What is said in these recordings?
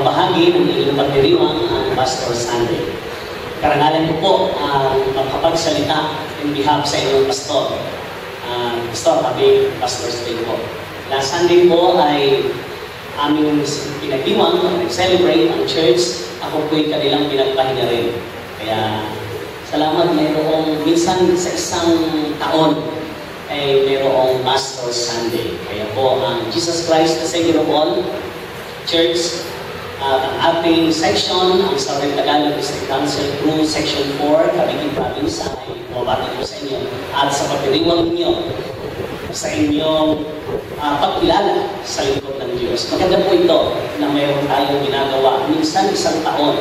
magbabahagi ng inyong pagdiriwang ang Pastor Sunday. Karangalan ko po magkapagsalita in behalf sa inyong pastor. Pastor, happy Pastor's Day po. Last Sunday po ay aming pinagdiwang, nag-celebrate ang church. Ako po'y kanilang pinagpahinga rin. Kaya salamat, mayroong minsan sa isang taon ay mayroong Pastor's Sunday. Kaya po ang Jesus Christ the Savior of all Church, ang ating section, ang Southern Tagalog District Council through Section 4, Cavite Province, ay mabati ko sa inyo at sa pagdiriwang ninyo sa inyong pagkilala sa lingkod ng Diyos. Maganda po ito na mayroon tayong ginagawa minsan isang taon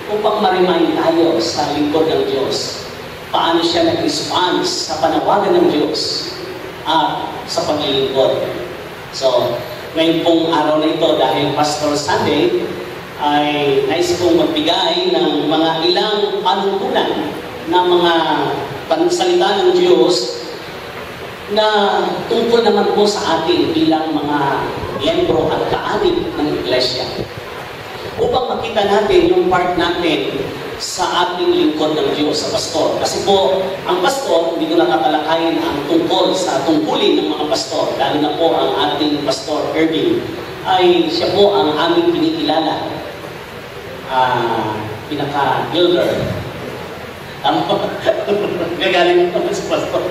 upang ma-remind tayo sa lingkod ng Diyos paano siya nag-response sa panawagan ng Diyos at sa paglilingkod. So, ngayon pong araw na ito, dahil Pastor Sunday, ay nais kong magbigay ng mga ilang panuntunan na mga pansalita ng Diyos na tungkol naman po sa atin bilang mga miyembro at kaanib ng Iglesia. Upang makita natin yung part natin sa ating lingkod ng Diyos, sa pastor. Kasi po, ang pastor, hindi ko natatalakayin ang tungkol sa tungkulin ng mga pastor. Lalo na po ang ating Pastor Irving, ay siya po ang aming pinikilala. Pinaka-builder. Gagaling po sa pastor.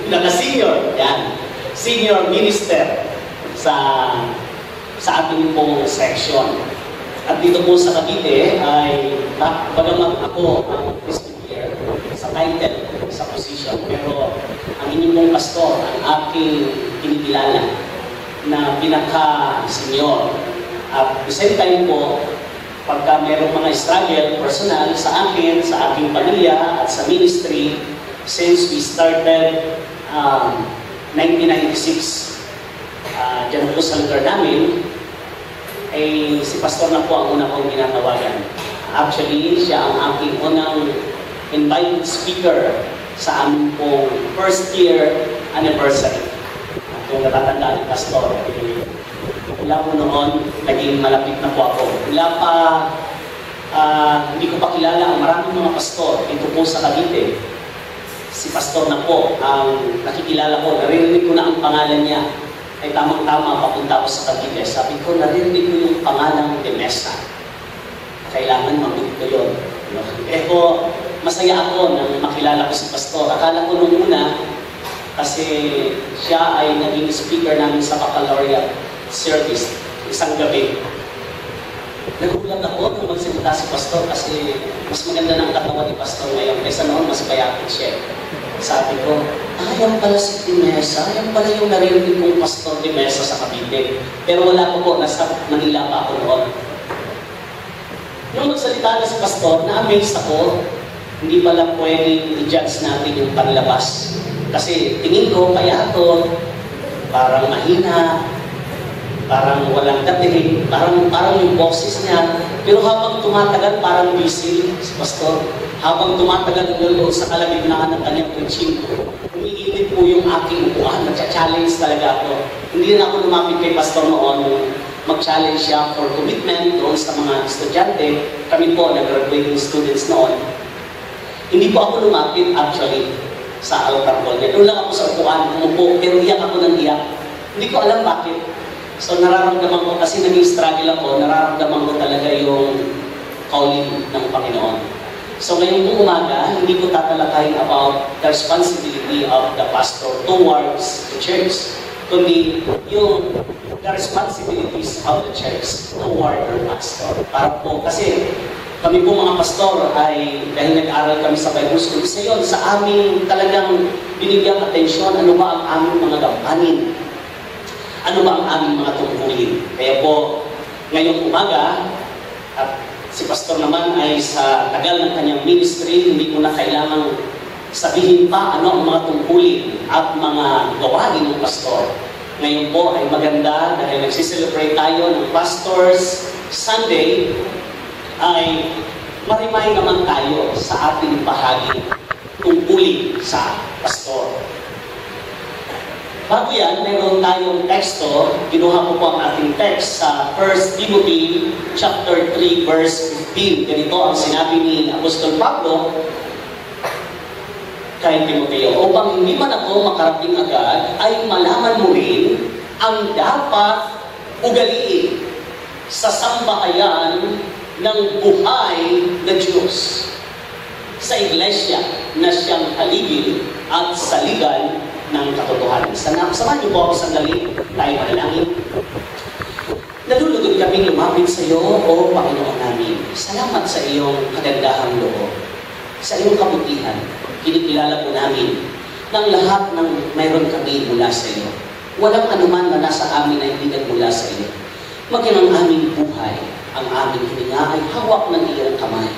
Pinaka-senior. Yan. Senior minister sa ating pong section. At dito po sa Cavite ay bagamat ako ang Christian sa title, sa position, pero ang inyong pong pastor, ang aking kinikilala na pinaka-senior. At the same time po, pagka mayroong mga struggle personal sa akin, sa aking pamilya at sa ministry, since we started 1996, dyan po sa lugar namin, ay si pastor na po ang una kong ginatawagan. Actually, siya ang aking unang invited speaker sa aming pong first year anniversary. At kung natatandaan ni pastor, wala po noon, naging malapit na po ako. Wala pa, hindi ko pa kilala ang maraming mga pastor dito po sa Cavite. Si pastor na po ang nakikilala ko, naririnig ko na ang pangalan niya. Ay tamang-tama, papunta ko sa Cavite. Sabi ko, narinig ko yung pangalang de Mesa. Kailangan mabuti ko yun. Pero masaya ako nang makilala ko si pastor. Akala ko nung una, kasi siya ay naging speaker namin sa baccalaureate service, isang gabi. Nagulat ako nung magsalita si pastor kasi mas maganda ng katawan ni pastor ngayon kaysa noon mas bayakit siya. Sabi ko, yan pala si de Mesa, yan pala yung narinig kong pastor de Mesa sa Cavite. Pero wala ko po, nasa Manila pa ako noon. Nung magsalita na si pastor, na-amaze ako, hindi pala pwedeng i-judge natin yung panlabas. Kasi tingin ko, payato, parang mahina, parang walang dating, parang yung boses niya. Pero habang tumatagal, parang busy si pastor. Habang tumatagal doon sa kalagitnaan ng kanyang preaching, umiinit po yung aking upuan, nagcha-challenge talaga ako. Hindi na ako lumapit kay pastor noon, mag-challenge siya for commitment doon sa mga estudyante. Kami po, nag-graduating students noon. Hindi po ako lumapit actually sa altar call niya. Doon lang ako sa upuan, umupo, pero iyak ako ng iyak. Hindi ko alam bakit. So nararamdaman ko, kasi naging struggle ako, nararamdaman ko talaga yung calling ng Panginoon. So ngayon po umaga, hindi ko tatalakayin about the responsibility of the pastor towards the church, kundi yung the responsibilities of the church toward the pastor. Para po, kasi kami po mga pastor ay, dahil nag-aral kami sa Bible School, isa yun sa aming talagang binigyang atensyon, ano ba ang aming mga gampanin? Ano ba ang aming mga tungkulin? Kaya po, ngayong umaga, at si pastor naman ay sa tagal ng kanyang ministry, hindi ko na kailangang sabihin pa ano ang mga tungkulin at mga gawain ng pastor. Ngayon po ay maganda dahil nagsiselebrate tayo ng Pastor's Sunday, ay ma-remind naman tayo sa ating bahagi tungkulin sa pastor. Bago yan, meron tayong teksto. Kinuha ko po ang ating text sa 1 Timothy chapter 3, verse 15. Ganito ang sinabi ni Apostol Pablo kay Timoteo, upang hindi man ako makarating agad, ay malaman mo rin ang dapat ugaliin sa sambahayan ng buhay na Diyos sa iglesia na siyang haligid at saligan ng katotohanan. Samahan niyo po ako sandali, tayo manalangin. Nalulugod kami lumapit sa iyo, O Panginoon namin. Salamat sa iyong kagandahang loob, sa iyong kabutihan. Kinikilala po namin ng lahat ng mayroon kami mula sa iyo. Walang anuman na nasa amin na hindi nagmula sa iyo. Maging ang aming buhay, ang aming hininga ay hawak ng iyong kamay.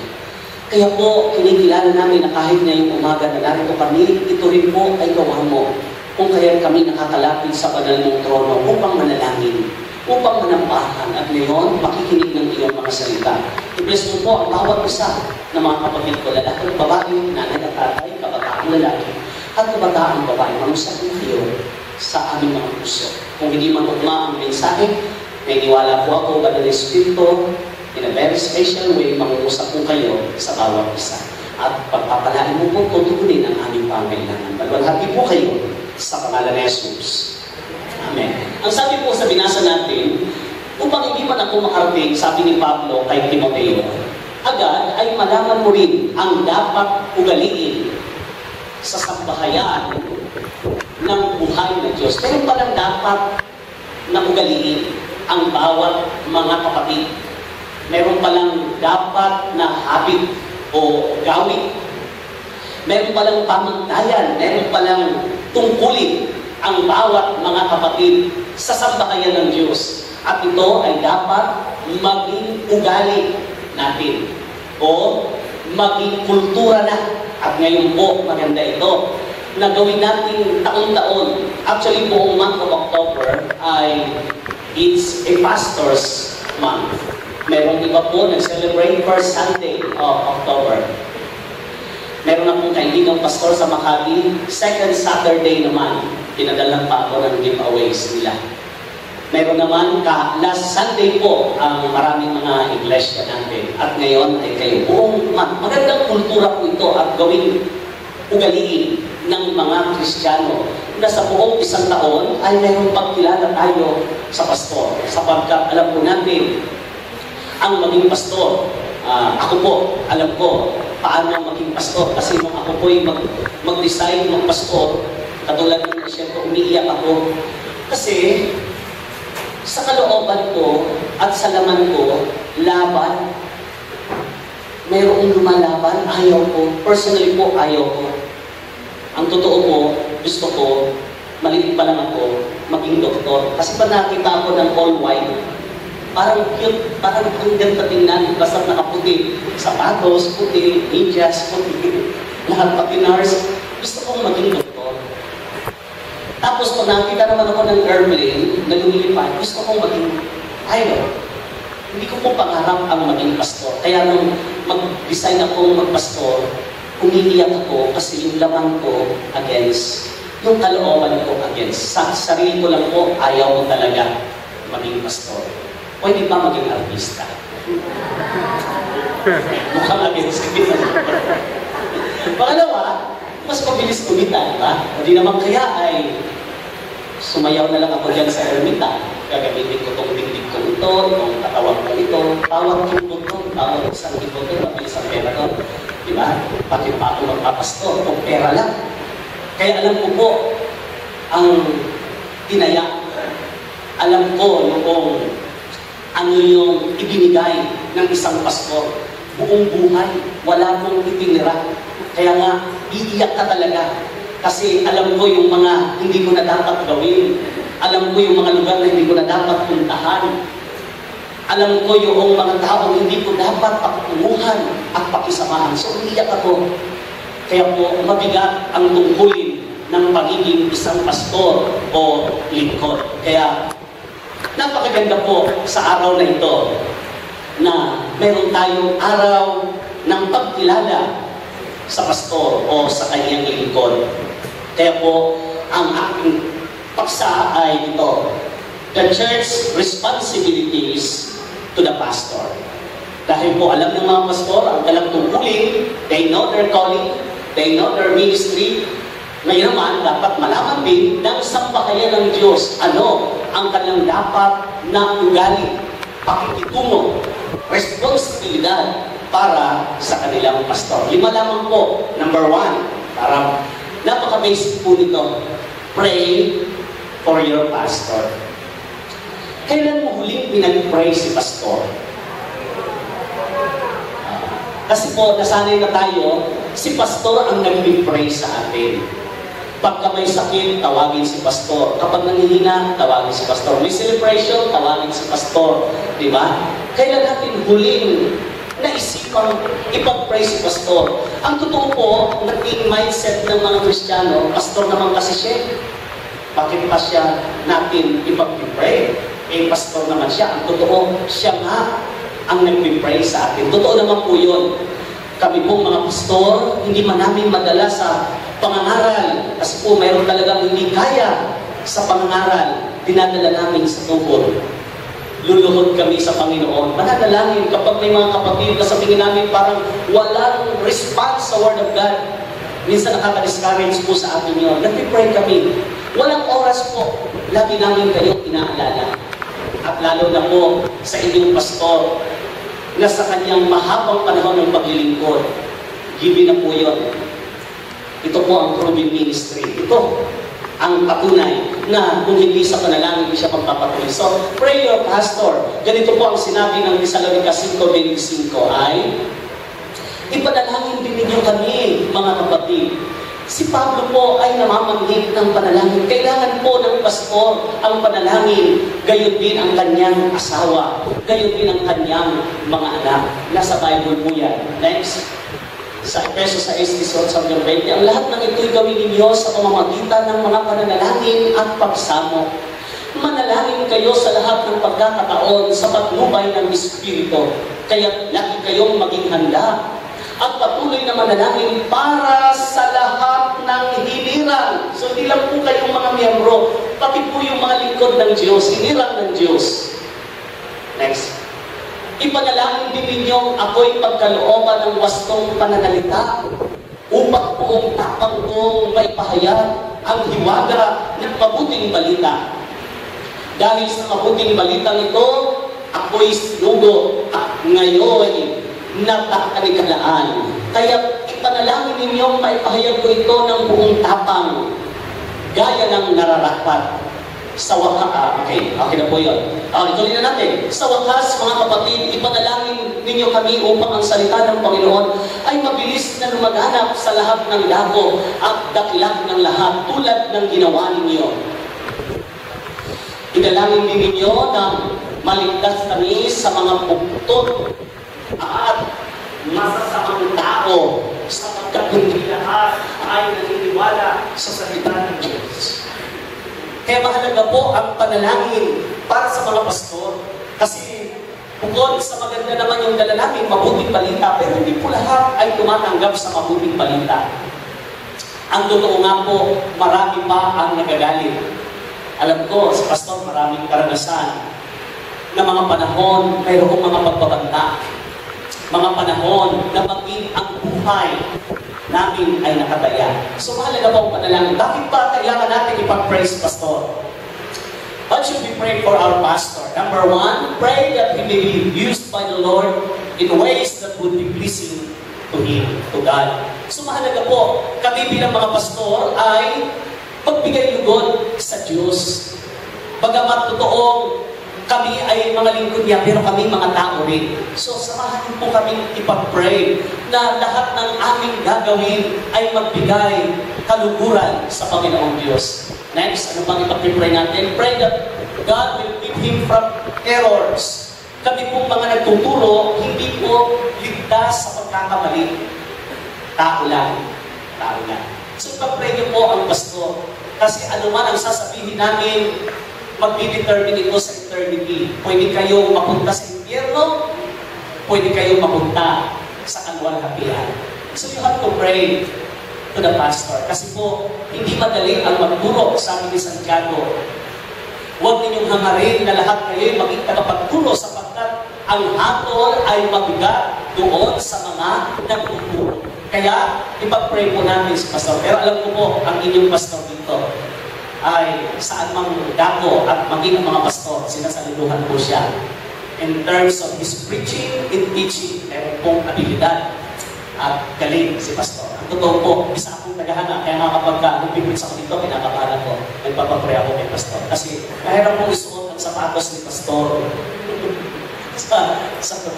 Kaya po, kinikilala namin na kahit ngayong umaga na narito kami, ito rin po ay gawa mo. Kung kaya kami nakakalapit sa banal mong trono upang manalangin, upang manampahan, at ngayon, makikinig ng iyong mga salita. I-bless mo po ang bawat isa ng mga kapatid ko, lalaki at babae, nanay at tatay, kabataang lalaki, at kabataang babae. Manusap mo kayo sa aming mga puso. Kung hindi man ugma ang mensahe, nainiwala po ako, Banal Espiritu, in a very special way, mangungusap po kayo sa bawat isa. At pagpapalain mo po, tutugunin ang aming pangailangan. Balwalhati po kayo sa pangalan ni Jesus. Amen. Ang sabi po sa binasa natin, upang hindi man ako makarating, sabi ni Pablo kay Timoteo, agad ay malaman mo rin ang dapat ugaliin sa sambahayan ng buhay na Diyos. Pero palang dapat na ugaliin ang bawat mga kapatid. Meron palang dapat na habit o gawin. Meron palang pamantayan, meron palang tungkulin ang bawat mga kapatid sa sambahayan ng Diyos. At ito ay dapat maging ugali natin o maging kultura na. At ngayon po, maganda ito, na gawin natin taon-taon. Actually, buong month of October ay it's a pastor's month. Merong iba po nag-celebrate first Sunday of October. Meron akong kaibigang pastor sa Makati, second Saturday naman, pinadalang pa ako ng giveaways nila. Meron naman last Sunday po ang maraming mga iglesia natin. At ngayon ay kayo buong month. Magandang kultura po ito at gawing ugaliin ng mga Kristiyano na sa buong isang taon ay mayroong pagkilala tayo sa pastor. Sapagkat alam po natin, ang maging pastor, ako po, alam ko paano maging pastor. Kasi nung ako po'y mag-decide ng pastor, katulad ng siyempre umiiyak ako. Kasi sa kalooban ko at sa laman ko, laban, mayroong lumalaban, ayaw ko. Personally po, ayaw ko. Ang totoo po, gusto ko, maliit pa lang ako, maging doktor. Kasi pag nakita ako ng all white, parang cute, parang ang ganda tingnan, basta nakaputi. Sapatos, puti, medyas, puti, lahat pati nurse. Gusto kong maging doktor. Tapos kung nakita naman ako ng airplane na lumilipad, gusto kong maging pilot. Hindi ko po pangarap ang maging pastor. Kaya nung mag-design akong magpastor, umiiyak ako kasi yung laman ko against, yung kalooban ko against. Sa sarili ko lang po, ayaw ko talaga maging pastor. Pwede ba maging artista? Mukhang against kita. Pangalawa, mas mabilis kumita, di ba? Hindi naman kaya ay sumayaw na lang ako dyan sa ermita. Gagamitin ko itong dingding ko ito, itong katawan ko ito, tawag kibot ko, tawag isang kibot ko, isang pera ko. Di ba? Bakit pa ako magpapastor? Kung pera lang. Kaya alam ko po, ang tinaya, alam ko noong ano yung ibinigay ng isang pastor. Buong buhay, wala mong itinira. Kaya nga, iiyak ka talaga. Kasi alam ko yung mga hindi ko na dapat gawin. Alam ko yung mga lugar na hindi ko na dapat puntahan. Alam ko yung mga taong hindi ko dapat pakutunguhan at pakisamahan. So, iiyak ako. Kaya po, mabigat ang tungkulin ng pagiging isang pastor o lingkod. Kaya, napakaganda po sa araw na ito na meron tayong araw ng pagkilala sa pastor o sa kanyang lingkod. Kaya po, ang aking paksa ay ito, the church responsibilities to the pastor. Dahil po alam ng mga pastor ang kanilang tungkulin, they know their calling, they know their ministry. Ngayon naman, dapat malaman din ng sambahayan ng Diyos ano ang kanilang dapat na ugali, pakikitungo, responsibilidad para sa kanilang pastor. 5 lamang po. Number 1, para napaka-basic po nito, pray for your pastor. Kailan mo huling pinag-pray si pastor? Kasi po, nasanay na tayo, si pastor ang nag-pray sa atin. Pagka may sakit, tawagin si pastor. Kapag nanghihina, tawagin si pastor. May celebration, tawagin si pastor. Diba? Kailan natin huling naisipang ipag-pray si pastor? Ang totoo po, naging mindset ng mga Kristiyano, pastor naman kasi siya. Bakit pa siya natin ipag-pray? Pastor naman siya. Ang totoo, siya nga ang nag-pray sa atin. Totoo naman po yun. Kami pong mga pastor, hindi man namin madala sa pangangaral. Kasi po, mayroon talagang hindi kaya sa pangangaral. Dinadala namin sa tubod. Luluhod kami sa Panginoon. Mananalangin kapag may mga kapatid na sabihin namin parang walang response sa Word of God. Minsan nakaka-discourage po sa atin yun. Nag-pray kami. Walang oras po. Lagi namin kayo inaalala. At lalo na po sa inyong pastor na sa kanyang mahabang panahon ng paglilingkod. Given na po yun. Ito po ang Proving Ministry. Ito ang patunay na kung hindi sa panalangin, hindi siya magpapatuloy. So, pray your pastor. Ganito po ang sinabi ng Thessalonica 5:25 ay, ipanalangin din ninyo kami, mga kapatid. Si Pablo po ay namamanhid ng panalangin. Kailangan po ng pastor ang panalangin. Gayon din ang kanyang asawa. Gayon din ang kanyang mga anak. Nasa Bible po yan. Next. Sa Efesos 6:18-20, ang lahat ng ito'y gawin ninyo sa pamamagitan ng mga pananalangin at pagsamo. Manalangin kayo sa lahat ng pagkakataon sa patnubay ng Espiritu. Kaya lagi kayong maging handa at patuloy na manalangin para sa lahat ng hiniran. So hindi lang po kayong mga miyembro, pati po yung mga lingkod ng Diyos, hiniran ng Diyos. Next. Ipanalangin din ninyong ako'y pagkalooban ng wastong pananalita upang buong tapang kong maipahayag ang hiwaga ng mabuting balita. Dahil sa mabuting balita nito, ako'y sinugo at ngayon natakaligalaan. Kaya ipanalangin ninyong maipahayag ko ito ng buong tapang, gaya ng nararapat. Sa wakas, okay na po yun. Ituloy na natin. Sa wakas, mga kapatid, ipanalangin ninyo kami upang ang salita ng Panginoon ay mabilis na lumaganap sa lahat ng dako at dakilak ng lahat tulad ng ginawa ninyo. Ipanalangin din ninyo na maligtas kami sa mga buktot at masasamang tao sapagkat hindi lahat ay naniniwala sa salita ng Diyos. Kaya mahalaga po ang panalangin para sa mga pastor. Kasi bukod sa maganda naman yung dala namin, mabuting balita, pero hindi po lahat ay tumatanggap sa mabuting balita. Ang totoo nga po, marami pa ang nagagalit. Alam ko, sa pastor, maraming karanasan na mga panahon, mayroong mga pagbabanta. Mga panahon na maging ang buhay namin ay nakataya. So mahalaga po ang panalangin. Bakit ba kailangan natin ipag-praise pastor? What should we pray for our pastor? Number 1, pray that he may be used by the Lord in ways that would be pleasing to Him, to God. So mahalaga po, kami bilang mga pastor ay pagbigay lugod sa Diyos. Bagamat totoong kami ay mga lingkod niya, pero kami mga tao rin. So, samahan po kami ipag-pray na lahat ng aming gagawin ay magbigay kaluguran sa Panginoong Diyos. Next, ano bang ipag-pray natin? Pray that God will keep him from errors. Kami pong mga nagtuturo, hindi po ligtas sa pagkakamali. Tao lang. Tao lang. So, ipag-pray niyo po ang pastor. Kasi anuman ang sasabihin namin, mag-determine ito sa eternity. Pwede kayong mapunta sa impyerno, pwede kayong mapunta sa kaluwalhatian. So you have to pray to the pastor. Kasi po, hindi madali ang magturo, sabi ni Santiago. Huwag ninyong hangarin na lahat kayo maging tagapagturo sapagkat ang hatol ay mabigat doon sa mga nagtuturo. Kaya, ipag-pray po natin si pastor. Pero alam ko po, ang inyong pastor dito ay saan mang dako at maging ang mga pastor, sinasaluduhan po siya. In terms of his preaching and teaching, meron pong abilidad at galing si pastor. Ang totoo po, isa akong tagahanga, kaya nga kapag nag-preach ako dito, pinakabalan ko, nagpapapray ako kay pastor. Kasi kahirap pong isuot ang sapatos ni pastor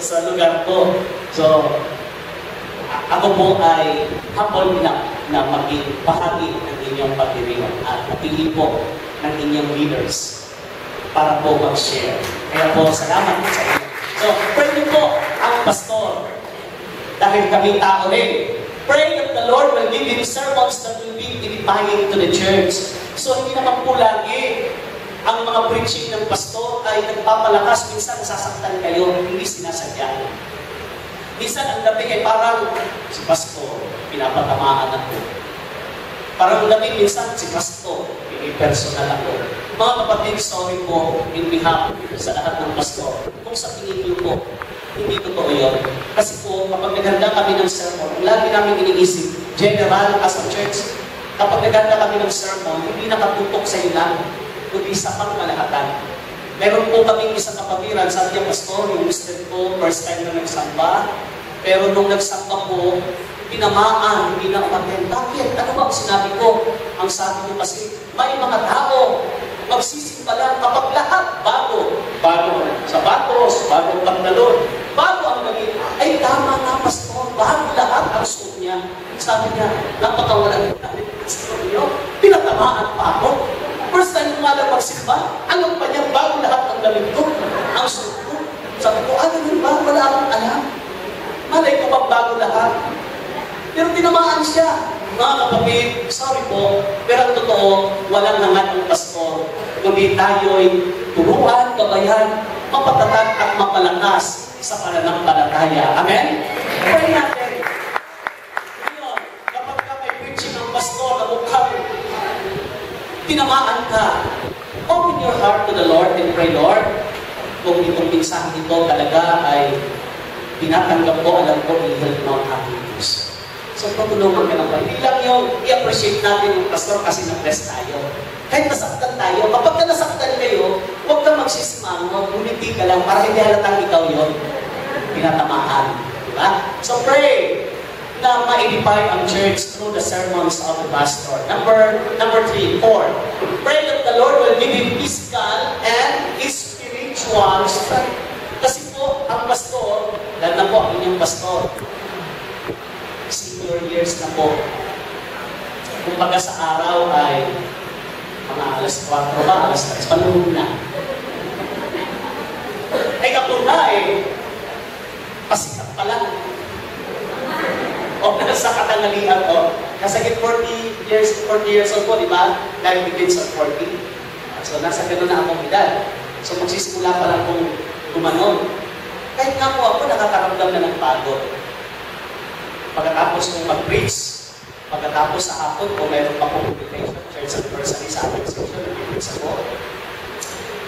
sa lugar ko. So, ako po ay humble na maging bahagi ng inyong pagdiriwang at napili po ng inyong leaders para po mag-share. Kaya po, salamat po sa inyo. So, pray niyo po ang pastor dahil kami tao rin. Pray that the Lord will give him sermons that will be edifying to the church. So, hindi naman po lagi ang mga preaching ng pastor ay nagpapalakas. Minsan, nasasaktan kayo, hindi sinasadya. Minsan, ang dating ay parang si pastor, pinapatamaan ako. Parang ang dating minsan, si pastor, personal ako. Mga kapatid, sorry po in behalf sa lahat ng pastor. Kung sa tingin niyo po, hindi totoo yun. Kasi po, kapag naghanda kami ng sermon, lagi namin iniisip, general as a church, kapag naghanda kami ng sermon, hindi nakatutok sa ilan, kundi sa pangmalahatan. Meron po kaming isang kapatiran, sabi niya, pastor, yung mister ko, first time na nagsamba, pero nung nagsamba po, pinamaan, hindi na umaten. Bakit? Ano ba ang sinabi ko? Ang sabi ko kasi, may mga tao, magsisimba lang kapag lahat bago. Bago sapatos, bagong pantalon, bago ang damit. Ay, tama nga, pastor, bago lahat ang suot niya. Sabi niya, napakawalan ng damit. Pastor niyo, pinatamaan pa ako. First time ko nga lang magsimba, alam pa niya, bago lahat ang damit ko, ang suot ko. Sabi ko, ganun ba? Wala akong alam. Malay ko bang bago lahat? Pero tinamaan siya. Mga kapatid, sorry po, pero ang totoo, walang hangat ng pastor. Kundi tayo'y turuan, gabayan, mapatatag at mapalakas sa pananampalataya. Amen? Pray natin. Ngayon, kapag ka may preaching ng pastor na mukhang tinamaan ka, open your heart to the Lord and pray, Lord, kung itong pinsahan ito talaga ay tinatanggap ko, alam ko, i-help mo ang aking Diyos. So, patulungan ka naman. Hindi lang yung i-appreciate natin yung pastor kasi na-bless tayo. Kahit nasaktan tayo, kapag ka nasaktan kayo, huwag kang magsisimangon, umiti ka lang para hindi halatang ikaw yun. Pinatamaan. Diba? So, pray na ma-edify ang church through the sermons of the pastor. Number 3, 4. Pray that the Lord will give him physical and spiritual strength. Kasi po, ang pastor, dahil na po ang inyong pastor, senior years na po. Kumbaga sa araw ay mga alas 4 ba, alas 3, panahon na. Ay kapag na pasikat pa lang. O nasa katangalian ko. Kasi 40 years old po, di ba? Dahil begins at 40. So nasa gano'n na akong edad. So magsisimula pa lang kung gumanon. Kahit nga po ako nakakaramdam na ng pagod. Pagkatapos kong mag-preach, pagkatapos sa hapon, kung mayroon pa kong invitation, church anniversary sa ating section, nag-preach ako.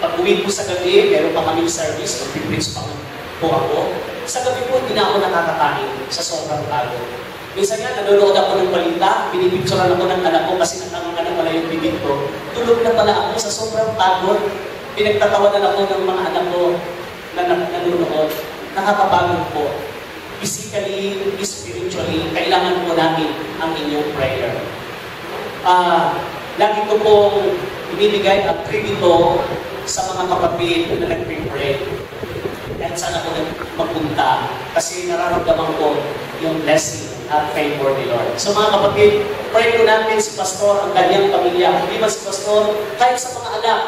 Pag uwi po sa gabi, mayroon pa kaming service, mag-preach pa po ako. Sa gabi po, hindi na ako nakakakain sa sobrang pagod. Minsan nga, nanonood ako ng balita, pinipicturean ako ng anak ko kasi natangan pala yung bibig ko. Tulog na pala ako sa sobrang pagod. Pinagtatawanan ako ng mga anak ko na nanonood. Nakakapagod po. Physically, spiritually, kailangan po namin ang inyong prayer. Lagi ko pong binibigay ang kredito sa mga kapatid na nag-pray. At saan ako magpunta kasi nararamdaman ko yung blessing at favor ni Lord. So mga kapatid, pray ko natin si Pastor, ang kanyang pamilya. Hindi ba si Pastor, kahit sa mga anak,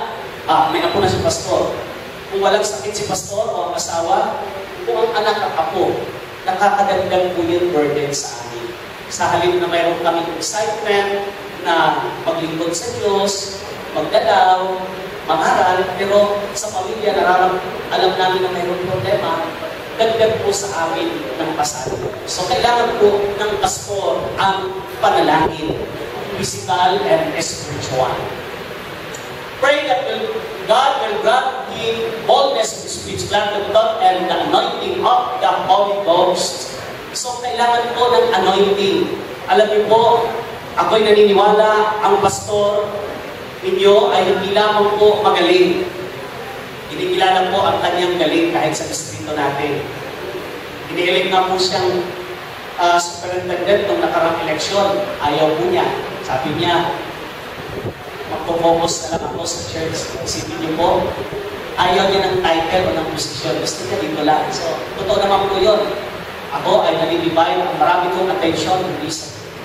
may apo na si Pastor. Kung walang sakit si Pastor o ang asawa, kung ang anak at apo, nakakadagdag po yung burden sa amin. Sa halip na mayroon kami excitement na maglingkod sa Diyos, magdalaw, mag-aral, pero sa pamilya alam namin na mayroon problema, dagdag po sa amin ng pasado. So kailangan po ng pastor ang panalangin, physical and spiritual. Pray that God will grant him boldness of speech, clarity of thought, and the anointing of the Holy Ghost. So kailangan po ng anointing. Alam niyo po, ako'y naniniwala, ang pastor ninyo ay hindi lamang po magaling. Inikilala po ang kanyang galing kahit sa distrito natin. Inielect na po siyang superintendent nung nakarang eleksyon. Ayaw po niya. Sabi niya, magpo-focus na lang ako sa church. Isipin niyo po, ayaw niya ng title o ng posisyon. Gusto niya dito lang. So, totoo naman po yun. Ako ay nalilibay ang marami kong attention,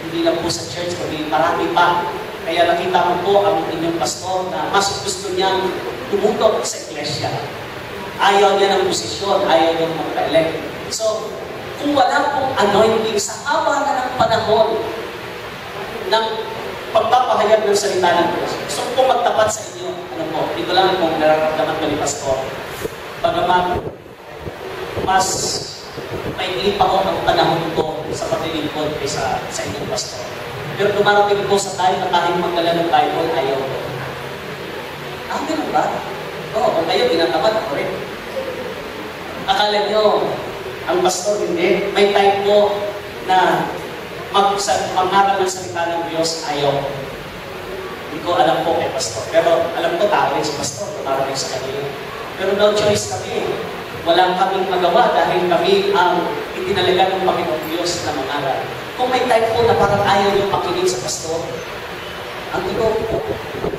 hindi lang po sa church, kundi marami pa. Kaya nakita mo po ang inyong pastor na mas gusto niyang tumutok sa iglesia. Ayaw niya ng posisyon, ayaw niya magpa-elect. So, kung wala pong anointing sa haba na ng panahon ng pagpapahayag ng salita ng Diyos, gusto ko magtapat sa inyo, dito lang kung nararamdaman ko ni pastor. Bagamat, mas maigli pa ko ang panahon ko sa paglilingkod kaysa sa inyong pastor. Pero dumarating po sa tayo na kahit magdala ng Bible, ayaw ko. Ganun ba? Oo, kung kayo ginatapat, ako rin. Akala nyo, ang pastor hindi. May time po na mag-aral ng salita ng Diyos, ayaw. Hindi ko alam po kay pastor. Pero alam ko, tao rin si pastor, dumarating sa kanila. Pero no choice kami. Walang kaming magawa dahil kami ang itinalaga ng Panginoon Diyos na mangaral. Kung may time po na parang ayaw yung makinig sa pastor, ang totoo po,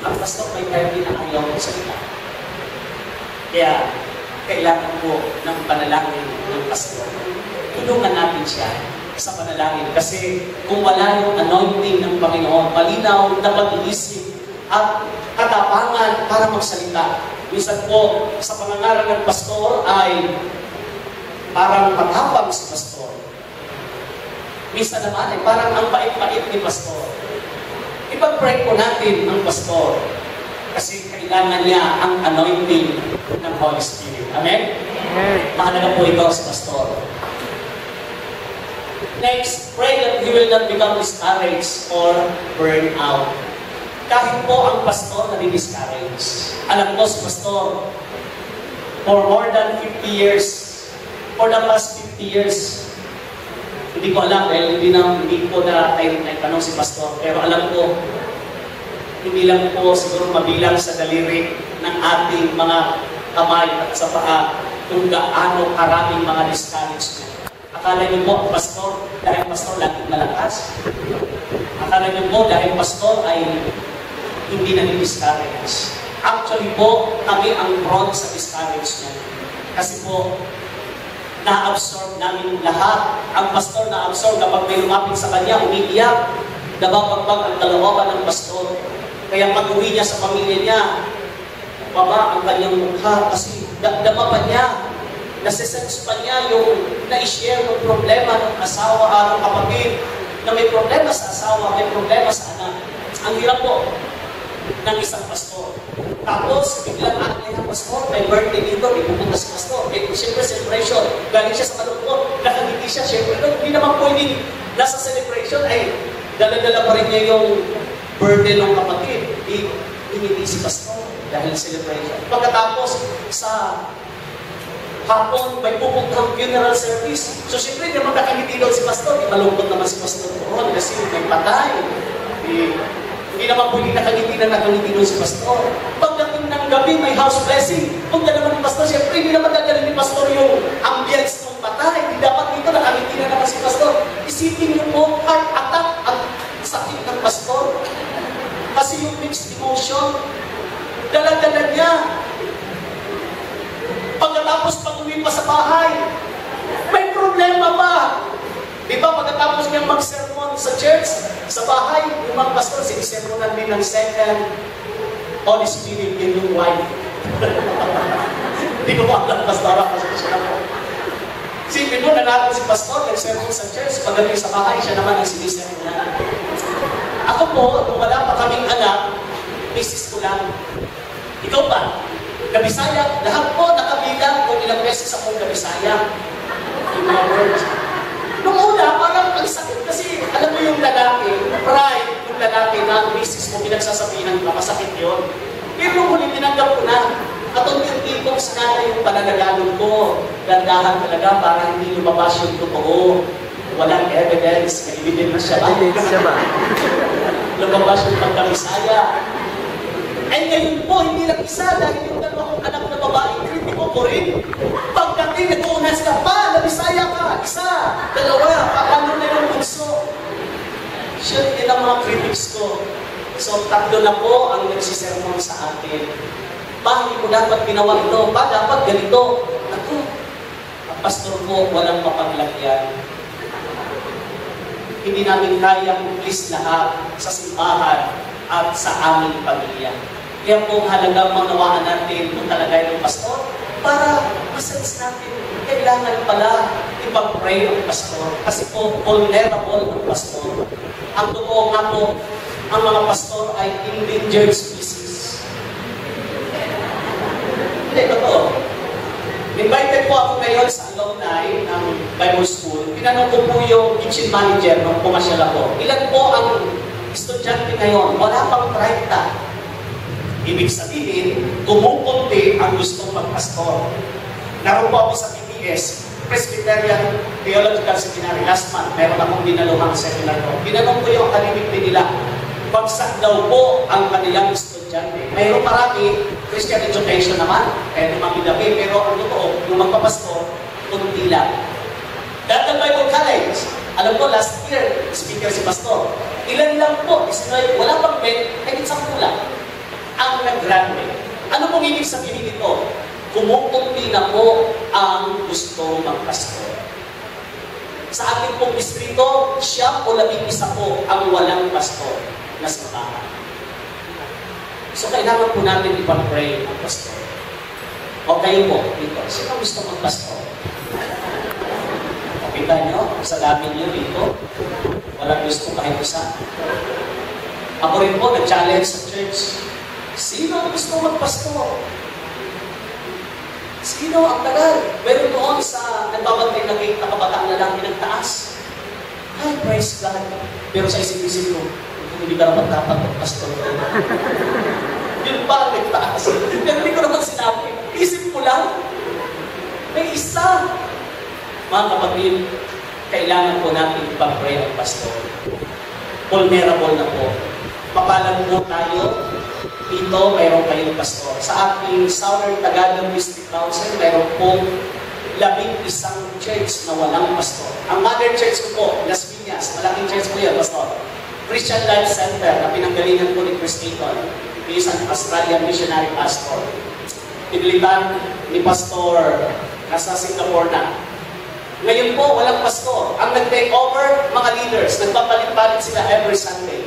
ang pastor may time din na ayaw sa salita. Kaya, kailangan po ng panalangin ng pastor. Tulungan natin siya sa panalangin. Kasi kung wala yung anointing ng Panginoon, malinaw na pag-iisip at katapangan para magsalita. Minsan po, sa pangangaral ng pastor ay parang matapang si pastor. Minsan naman ay parang ang bait-bait ni pastor. Ipag-pray po natin ang pastor kasi kailangan niya ang anointing ng Holy Spirit. Amen? Mahalaga po ito sa pastor. Next, pray that he will not become discouraged or burn out. Kahit po ang pastor na di-discourage. Alam ko si pastor, for more than 50 years, for the past 50 years, hindi ko alam dahil hindi ko na tanong si pastor, pero alam ko, hindi lang po siguro mabilang sa daliri ng ating mga kamay at sa paa kung gaano karaming mga discouragement. Akala niyo po ang pastor, dahil pastor laging malakas. Akala niyo po dahil pastor ay hindi nag-discourage. Actually po, kami ang prone sa discouragement. Kasi po, na-absorb namin lahat. Ang pastor na-absorb kapag may lumapit sa kanya, umiiyak, nababagbag ang kalooban ng pastor. Kaya pag-uwi niya sa pamilya niya, baba ang kanyang mukha kasi dama pa niya, nasisense pa niya yung na-share ng problema ng asawa, ng kapatid, na may problema sa asawa, may problema sa anak. Ang hirap po ng isang pastor. Tapos, biglang akay ng pastor, may birthday dito, ipupunta si pastor. Siyempre, celebration. Galing siya sa malungkot, nakangiti siya. Siyempre, hindi naman pwedeng nasa celebration ay dala-dala pa rin niya yung birthday ng kapatid. Hindi si pastor dahil celebration. Pagkatapos, sa hapon, may pupuntang funeral service. So, siyempre, hindi naman nakangiti daw si pastor. Malungkot naman si pastor doon kasi may patay. Hindi naman pwede nakangiti doon si pastor. Pagdating ng gabi, may house blessing. Kung naman ni pastor, siyempre, hindi naman dadalhin ni pastor yung ambience ng patay. Hindi dapat dito nakangiti na naman si pastor. Isipin niyo po, heart attack at sakit ng pastor. Kasi yung mixed emotion, dala-dala niya. Pagkatapos pag-uwi pa sa bahay, may problema pa. Di ba pagkatapos niyang mag-sermon sa church, sa bahay, yung mga pastor, sinisermonan din ng second Holy Spirit in yung wife. Hindi ko alam, pastora, kasi siya na po. Sipin mo, nanalo si pastor, nag-sermon sa church, pagdating sa bahay, siya naman ang sinisermonan. Ako po, kung wala pa kaming anak, misis ko lang. Ikaw ba? Kabisaya, lahat po nakabilang kung ilang beses akong kabisaya. words. Nung una, parang ang sakit kasi, alam mo yung lalaki, pride, yung lalaki na ang misis mo, pinagsasabihan ka, masakit yun. Pero nung huli, tinanggap ko na. At unti-unti kong sinala yung pananagalan ko. Gandahan talaga para hindi lumabas yung totoo. Walang evidence, may evidence na siya ba? Lumabas yung pagkamisaya. Ay ngayon po, hindi lang isa dahil yung dalawang anak na babae, kritiko ko rin. Pagdating, nag-uunas ka pa, nabisaya ka, isa, dalawa, paano na yung bunso? Sure, yun ang mga critics ko. So, tatlo na po ang nagsisermon sa akin. Pa, hindi ko dapat ginawa ito. Pa, dapat ganito. Ako, ang pastor ko, walang mapaglagyan. Hindi namin kayang please lahat sa simbahan at sa aming pamilya. Kaya po halagang maunawaan natin kung talaga yung pastor para masense natin kailangan pala ipag-pray ang pastor. Kasi po, vulnerable ang pastor. Ang totoo nga po, ang mga pastor ay endangered species. Hindi, totoo. Invited po ako ngayon sa alumni ng Bible School. Tinanong ko po yung kitchen manager nung pumasyal ako. Ilan po ang estudyante ngayon? Wala pang 30. Ibig sabihin, kumukunti ang gustong magpastor. Naroon po ako sa PBS, Presbyterian Theological Seminary. Last month, meron akong dinaluhang seminar ko. Tinanong ko yung academic din nila. Bagsak daw po ang kanilang estudyante. Mayroon marami, Christian education naman, kaya naman bidabi, pero ang totoo, yung magpapastor, kunti lang. Dahil Bible College, alam ko, last year, speaker si pastor. Ilan lang po, wala pang bet, kahit 10 lang ang nag-graduate. Ano pong ibig sabihin nito? Kumukunti na po ang gustong magpastor. Sa ating pong distrito, siya o 11 po ang walang pastor na simbahan. So, kailangan po natin ipag-pray ang pastor. O kayo po, dito, sino gusto magpastor? O kita nyo, sa dami nyo dito, walang gusto kahit isa. Ako rin po, nag-challenge sa church. Sino ang gusto magpastor? Sino ang tagal? Pero doon sa nagbabantay ng gate na kabataan na lang pinagtaas. Ay, praise God. Pero sa isip-isip ko, kung hindi ka naman dapat magpastor. Yun pa, nagtaas. Pero hindi ko naman sinabi. Isip ko lang. May isa. Mga kapatid, kailangan po natin ipag-pray ang pastor. Vulnerable na po. Mapalag po tayo. Dito, mayroon kayong pastor. Sa ating Southern Tagalog District Council, mayroon pong 11 church na walang pastor. Ang mother church ko po, Las Piñas, malaking church po yan, pastor. Christian Life Center, na pinanggalingan po ni Chris Eaton, isang Australian missionary pastor. Pinilitan ni pastor, nasa Singapore na. Ngayon po, walang pastor. Ang nag-take over, mga leaders, nagpapalit-palit sila every Sunday.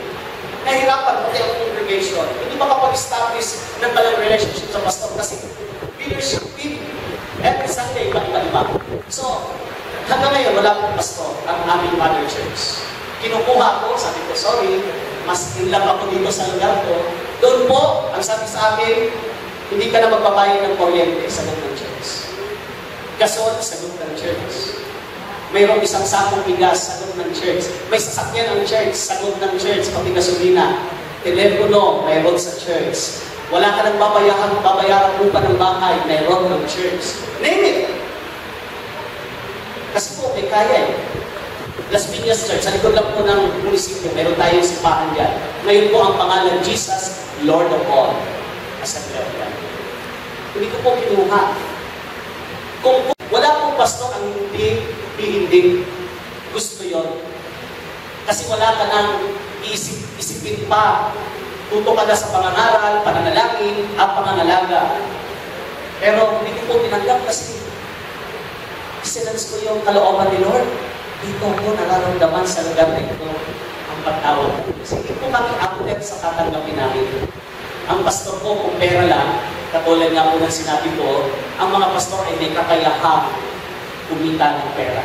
Nahirapan pati ang congregation. Hindi makapag-establish ng talang relationship sa pastor kasi leadership team every Sunday iba-iba. So, hanggang ngayon wala pong pastor ang aming mother church. Kinukuha ko, sabi ko, sorry, mas in love ako dito sa lugar ko. Doon po, ang sabi sa akin, hindi ka na magbabayad ng kuryente sa ng church. Gasol, sagot ng church. Mayroong isang sakong bigas, sagot ng church. May sasakyan ang church, sagot ng church, pati gasolina. Telepono, mayroon sa church. Wala ka nang babayaran upa ng bahay, mayroon ng church. Name it! Kasi po, may kaya eh. Las Piñas Church, sa likod lang po ng munisipyo, mayroon tayong sipahan dyan. Ngayon po ang pangalan, Jesus, Lord of all. As a prayer. Hindi ko po kinuha. Kung wala pong pastor ang hindi gusto yon. Kasi wala ka nang isipin pa. Tuto ka na sa pangangaral, pananalangin, at pangangalaga. Pero hindi ko po tinanggap kasi isinans ko yung kalooban ni Lord. Dito ko nararamdaman sa lugar na ito ang pagtawag. Kasi hindi po kami active sa tatanggapin namin. Ang pastor ko, kung pera lang, katulad nga po ng sinabi ko, ang mga pastor ay may kakayahang kumita ng pera.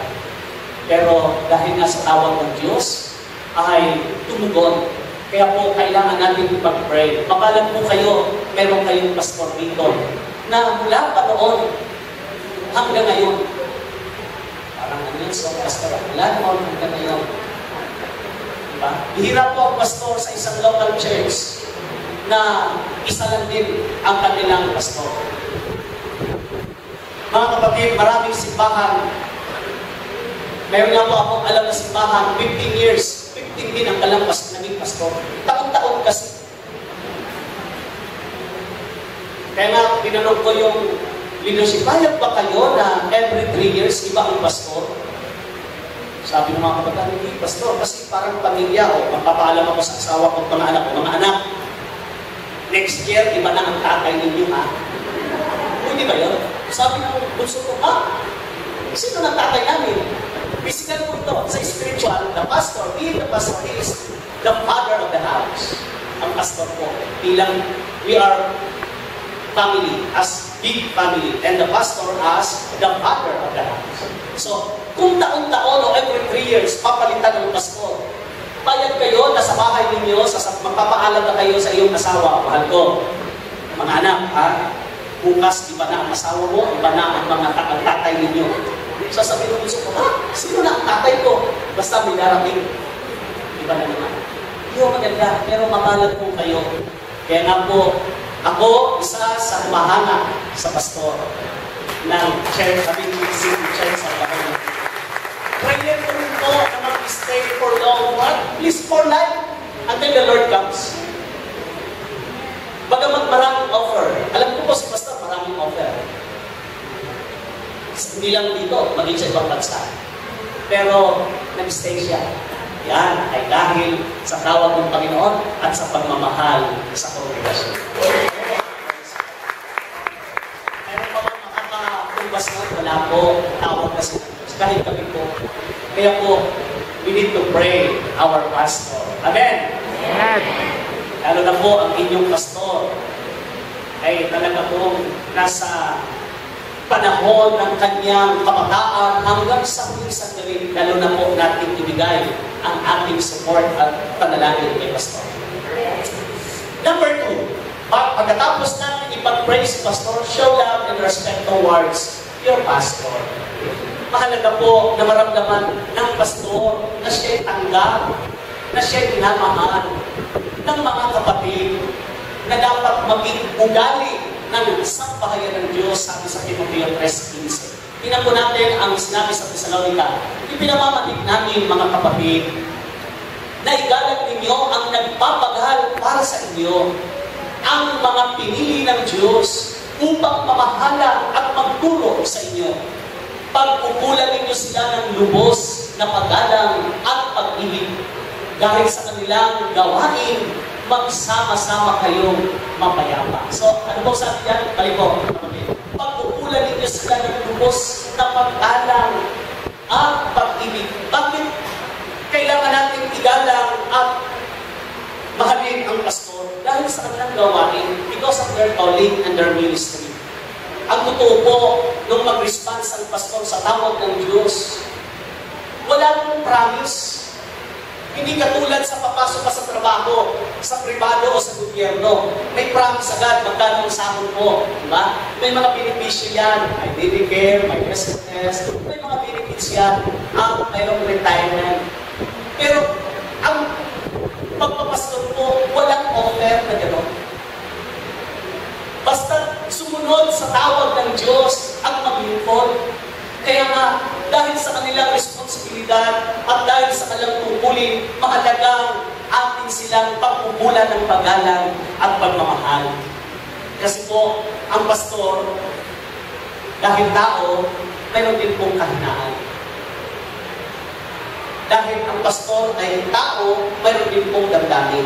Pero dahil nga sa tawag ng Diyos, ay tumugon. Kaya po, kailangan natin ipag-pray. Makalang po kayo, meron kayong pastor dito, na mula pa noon hanggang ngayon, parang yun, so pastor, wala naman hanggang ngayon. Diba? Bihira po ang pastor sa isang local church na isa lang din ang kanilang pastor. Mga kapatid, maraming simbahan. Mayroon nga po akong alam na simbahan, 15 years, 15 din ang naging pastor. Taon-taon kasi. Kaya nga, pinanong ko yung leadership, payag ba kayo na every 3 years iba ang pastor? Sabi ng mga kapatid, hindi pastor, kasi parang pamilya o magpapaalam ako sa asawa ko, mga anak. Next year, iba na ang tatay ninyo, ha? Hindi ba yun? Sabi ng bunso ko, sino ng tatay namin? Physical po ito. Sa spiritual, the pastor, being the pastor, is the father of the house. Ang pastor po, bilang we are family, as big family, and the pastor as the father of the house. So, kung taon-taon o every 3 years, papalitan ng pastor, payag kayo na sa bahay ninyo, magpapaalam na kayo sa iyong asawa, mahal ko, mga anak, bukas, iba na ang asawa mo, iba na ang mga tatay ninyo. Sasabihin mo ko, sino na ang tatay ko? Basta may darating. Iba na naman. Iyo, maganda, pero mamalag po kayo. Kaya nga po, ako, isa sa humahanga sa pastor ng church, City Church sa Bahay. Prayer ko rin po na mag-stay for long, what? Please for life, until the Lord comes. Bagamat maraming offer. Alam ko po si pastor, maraming offer. Hindi lang dito, maging sa ibang bansa. Pero, nag-stay siya. Yan ay dahil sa tawag ng Panginoon at sa pagmamahal sa kongregasyon. Meron pa bang makakatumbas na? Wala po. Tawag kasi kahit kami po. Kaya po, we need to pray our pastor. Amen? Amen. Lalo na po ang inyong pastor ay talaga pong nasa panahon ng kanyang kabataan hanggang sa huling sandali, lalo na po natin ibigay ang ating support at panalangin kay pastor. Number 2, pagkatapos natin ipag-pray si pastor, show love and respect towards your pastor. Mahalaga po na maramdaman ng pastor na siya'y tanggap, na siya'y minamahal ng mga kapatid na dapat maging ugali ng sambahayan ng Diyos, sabi sa Timoteo 3:15. Tingnan po natin ang sinabi sa Thessalonica. Ipinamamatig namin, mga kapatid, na igalang ninyo ang nagpapagal para sa inyo, ang mga pinili ng Diyos upang mamahala at magturo sa inyo. Pagpupulan ninyo sila ng lubos na paggalang at pag-ibig. Dahil sa kanilang gawain, magsama-sama kayong mapayapa. So, ano po sabi niya? Balik po. Pagpupulan ninyo sila ng lubos na paggalang at pag-ibig. Bakit kailangan natin igalang at mahalin ang pastor? Dahil sa kanilang gawain, because of their calling and their ministry. Ang totoo po, nung mag-response ang pastor sa tawag ng Diyos, wala pong promise. Hindi katulad sa papasok ka sa trabaho, sa pribado o sa gobyerno. May promise agad, magkano ang sahod mo. Diba? May mga benepisyo yan. May Medicare, may SSS, may mga benefits yan. Mayroong retirement. Pero, ang pagpapastor po, walang offer na gano'n. Basta sumunod sa tawag ng Diyos ang maglingkod. Kaya nga, dahil sa kanilang responsibilidad at dahil sa kanilang tungkulin, mahalagang atin silang pagpupulan ng paggalang at pagmamahal. Kasi po, ang pastor, dahil tao, mayroon din pong kahinaan. Dahil ang pastor ay tao, mayroon din pong damdamin.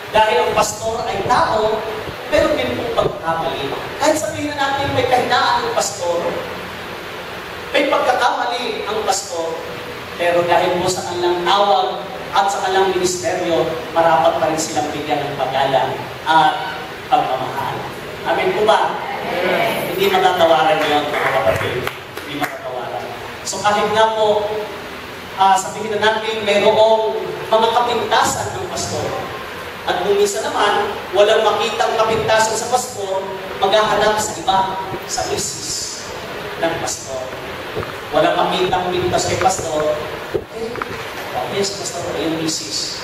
Dahil ang pastor ay tao, mayroon din pong pagkakamali. Kahit sabihin na natin may kahinaan ng pastor, may pagkakamali ang pastor, pero dahil po sa kanilang tawag at sa kanilang ministeryo, marapat pa rin silang bigyan ng paggalang at pagmamahal. Amen po ba? Yes. Hindi matatawaran yun, mga kapatid. Hindi matatawaran. So kahit nga po, sabihin na natin, mayroong mga kapintasan ng pastor. At kung minsan naman, walang makitang kapintasan sa pastor, maghahanap sa iba, sa misis ng pastor. Wala makitang pintas kay pastor. Eh, yes, pastor, yung misis.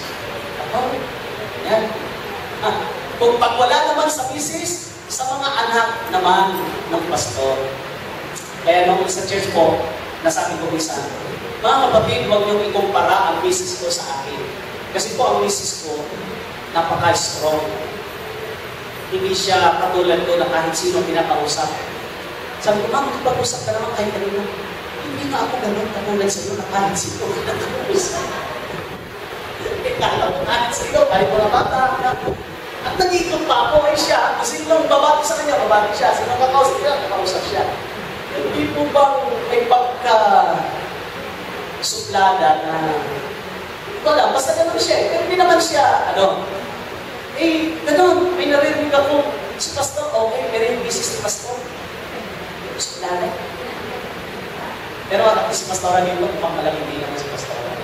Ako, yan. Kung pag wala naman sa misis, sa mga anak naman ng pastor. Kaya nung sa church ko, nasabi ko minsan, mga kapatid, huwag niyong ikumpara ang misis ko sa akin. Kasi po ang misis ko, napaka-strong. Hindi siya katulad ko na kahit sino pinakausap. Sabi ko, ma'am, kapag-usap ka naman kahit kanina. Hindi nga ako ganun katulad sa iyo na kahit sino pinakausap. Kala ko kahit sino, kahit mga bata. At nag-ikot pa ako, ay siya. Kasi nung babati sa kanya, babati siya. Sino kakausap siya, kakausap siya. Hindi po bang may pagka-suplada na wala, basta gano'n siya. Pero hindi naman siya, gano'n, may narinig ako, si pastor, okay, pero yung business ni pastor. Suplada. Pero at si pastora dito, mukhang malang hindi naman si pastora.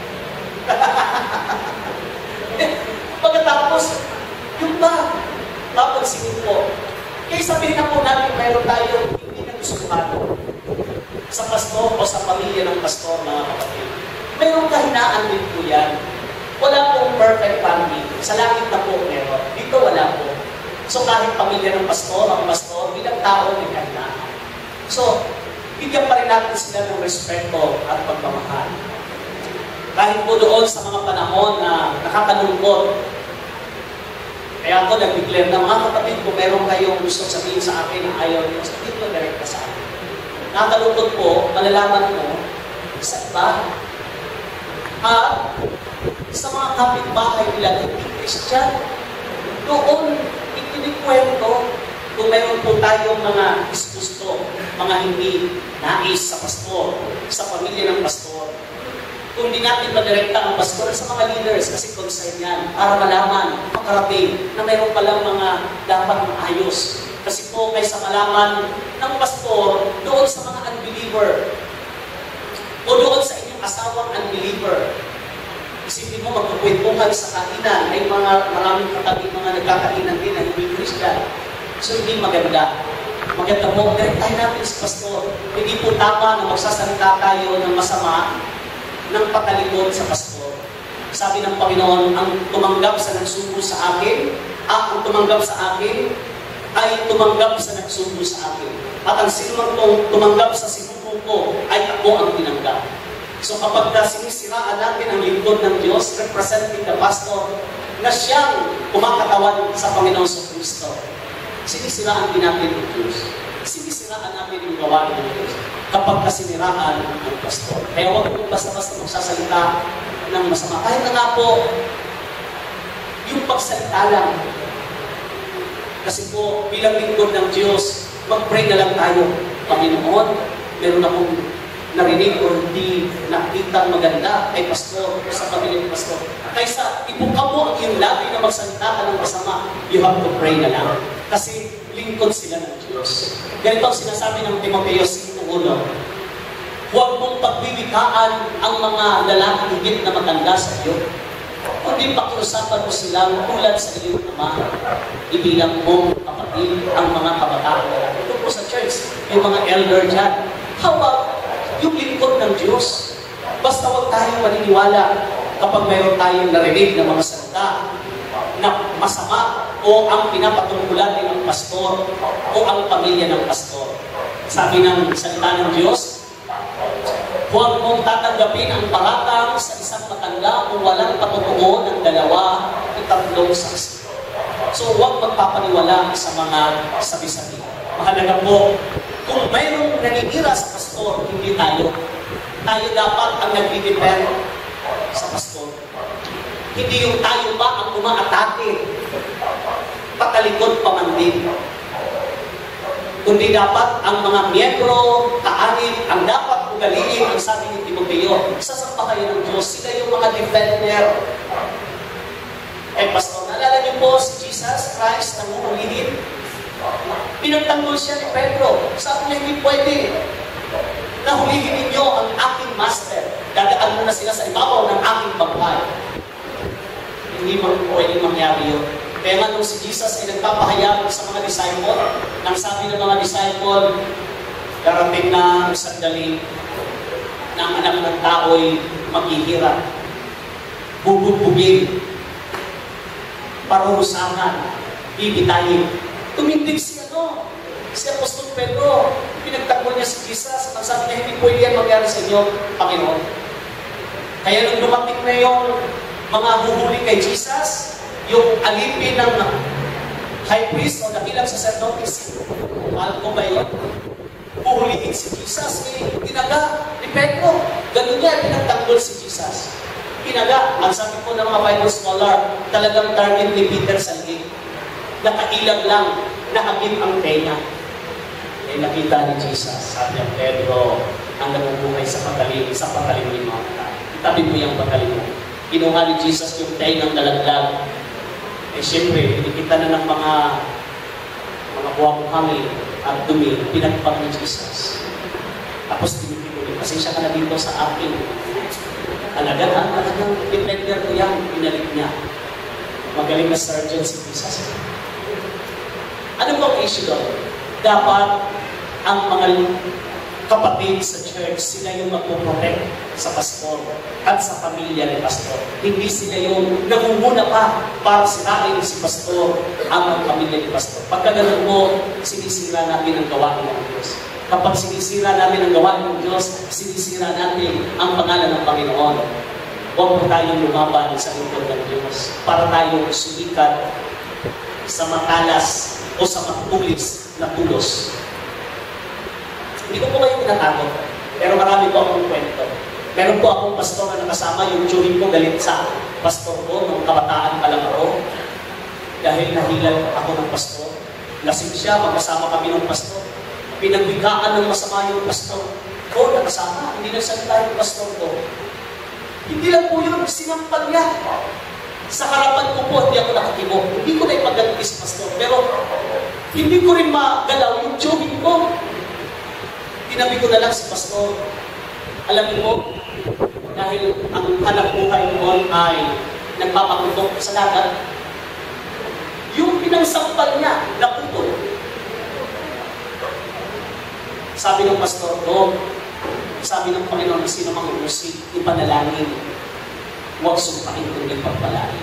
Pagkatapos, yung ba, papansinin po, kaya sabihin na po natin, mayroon tayo hindi na gustuhan sa pastor o sa pamilya ng pastor, mga kapatid. Mayroong kahinaan din po yan. Wala pong perfect family. Sa langit na po meron. Dito wala po. So kahit pamilya ng pastor, ang pastor, bilang tao may kahinaan. So, bigyan pa rin natin sila ng respeto at pagmamahal. Kahit po doon sa mga panahon na nakakalungkot, kaya ako nag-declare na mga kapatid, kung meron kayong gusto sabihin sa akin na ayaw niyo, sabihin ko direct sa akin. Nakakalungkot po, malalaman mo, sa iba, at sa mga kapitbahay nila, hindi Christian, doon ikinikwento kung meron po tayong mga disgusto, mga hindi nais sa pastor, sa pamilya ng pastor. Kung di natin madirekta ang pastor sa mga leaders, kasi concern yan, para malaman, makarating, na mayroon palang mga dapat maayos. Kasi po, kaysa malaman ng pastor doon sa mga unbeliever, o doon sa inyong asawang unbeliever, isipin mo, magkukwentuhan sa kainan, ay maraming katabi, mga nagkakainan din na hindi Christian. So, hindi maganda. Maganda mo, direktahin natin si pastor. Hindi po tama na magsasalita tayo ng masama ng patalikod sa pastor. Sabi ng Panginoon, ang tumanggap sa nagsugo sa akin, ang tumanggap sa akin, ay tumanggap sa nagsugo sa akin. At ang sinumang tumanggap sa sinugo ko, ay ako ang tinanggap. So kapag sinisiraan natin ang lingkod ng Diyos, representing the pastor, na siyang kumakatawan sa Panginoon sa Kristo, sinisiraan din natin ang Diyos. Sinisiraan natin yung gawain ng Diyos kapag kasiniraan ang pastor. Kaya huwag kong basta-basta magsasalita ng masama. Kahit na nga po, yung pagsalita lang. Kasi po, bilang lingkod ng Diyos, mag-pray na lang tayo. Panginoon, meron akong narinig o hindi nakita maganda kay pastor o sa pamilya ng pastor. Kaysa ibuka mo ang iyong labi na magsalita ka ng masama, you have to pray na lang. Kasi lingkod sila ng Diyos. Ganito ang sinasabi ng Timoteo 5:1. Huwag mong pagbibikaan ang mga lalaking higit na maganda sa iyo. Kundi pakiusapan mo silang tulad sa iyong ama. Ibilang mong kapatid ang mga kabataan lalaki. Ito po sa church, yung mga elder dyan. How about yung lingkod ng Diyos? Basta huwag tayong maniniwala kapag mayroon tayong narinig na mga salita na masama o ang pinapatungkulan ng pastor o ang pamilya ng pastor. Sabi ng salita ng Diyos, huwag mong tatanggapin ang paratang sa isang matanda kung walang patutuo ng 2 o 3 saksi. So huwag magpapaniwala sa mga sabi-sabi. Mahalaga po, kung mayroong naninira sa pastor, hindi tayo. Tayo dapat ang nag-depend sa pastor. Hindi yung tayo pa ang umaatake, patalikod pa man din. Kundi dapat ang mga miyembro, kaanib, ang dapat ugaliin, ang sabi ni Timoteo, sasampahayan ng Diyos, sila yung mga defender. Eh, pastor, naalala niyo po si Jesus Christ na umulihin? Pinagtanggol siya ni Pedro. Sabi niya, hindi pwede. Nahulihin ninyo ang aking master. Dadaan mo na sila sa ibabaw ng aking bagbay. Hindi pwede mangyari yun. Kaya nga nung si Jesus ay nagpapahayag sa mga disciple, nang sabi ng mga disciple, darating na ang sandali, ang ng tao'y maghihirap, bubugbugin, parurusahan, bibitayin. Tumindig si Apostol Pedro, pinagtanggol niya si Jesus, ang sabi niya, hindi pwede yan mangyari sa inyo, Panginoon. Kaya nung dumating na yung mga huhuli kay Jesus, yung alipin ng high priest o dakilang sacerdotes, mahal ko ba yun? Huhulihin si Jesus, tinaga ni Pedro. Ganun niya, pinagtanggol si Jesus. Tinaga, ang sabi ko ng mga Bible scholar, talagang target ni Peter sa lig. Nakailag lang, nahagip ang tenga. Eh, nakita ni Jesus, sabi niya, Pedro, ang nabubuhay sa pagaling ni mga tayo. Itabi mo yung pagaling mo. Kinuha ni Jesus yung tengang dalaglag. Eh, siyempre, pinikita na ng mga buwang hangin at dumi, pinagpag ni Jesus. Tapos, tinitipuli, pasensya ka na dito sa akin. Talagang defender ko yan, pinalik niya. Magaling na surgeon si Jesus. Ano bang issue doon? Dapat ang mga kapatid sa church, sila yung magpo-protect sa pastor at sa pamilya ni pastor. Hindi sila yung nangunguna pa para sirain si pastor ang pamilya ni pastor. Pagka ganun mo, sinisira natin ang gawain ng Diyos. Kapag sinisira namin ang gawain ng Diyos, sinisira natin ang pangalan ng Panginoon. Huwag po tayong lumaban sa lingkod ng Diyos para tayong sumikat sa matalas o sa matulis na tulos. Hindi ko po kayo tinatakot, pero marami po akong kwento. Meron po akong pastor na nakasama, yung tsuhin ko galit sa pastor ko nung kabataan pa lang ako. Dahil nahilal ako ng pastor. Lasing siya, magkasama kami ng pastor. Pinagbigaan ng masama yung pastor ko, nakasama, hindi nagsalita yung pastor ko. Hindi lang po yun, sinampal niya. Sa harapan ko po, hindi ako nakatimo. Hindi ko na ipagganti si pastor, pero hindi ko rin magalaw yung tsuhin ko. Tinabi ko na lang si pastor. Alam mo, dahil ang hanap buhay noon ay nagpapakutok sa dagat, yung pinangsampal niya, naputol. Sabi ng pastor ko, sabi ng Panginoon, sino mang umusik, ipanalangin. Huwag sumpain kung ipagpalain.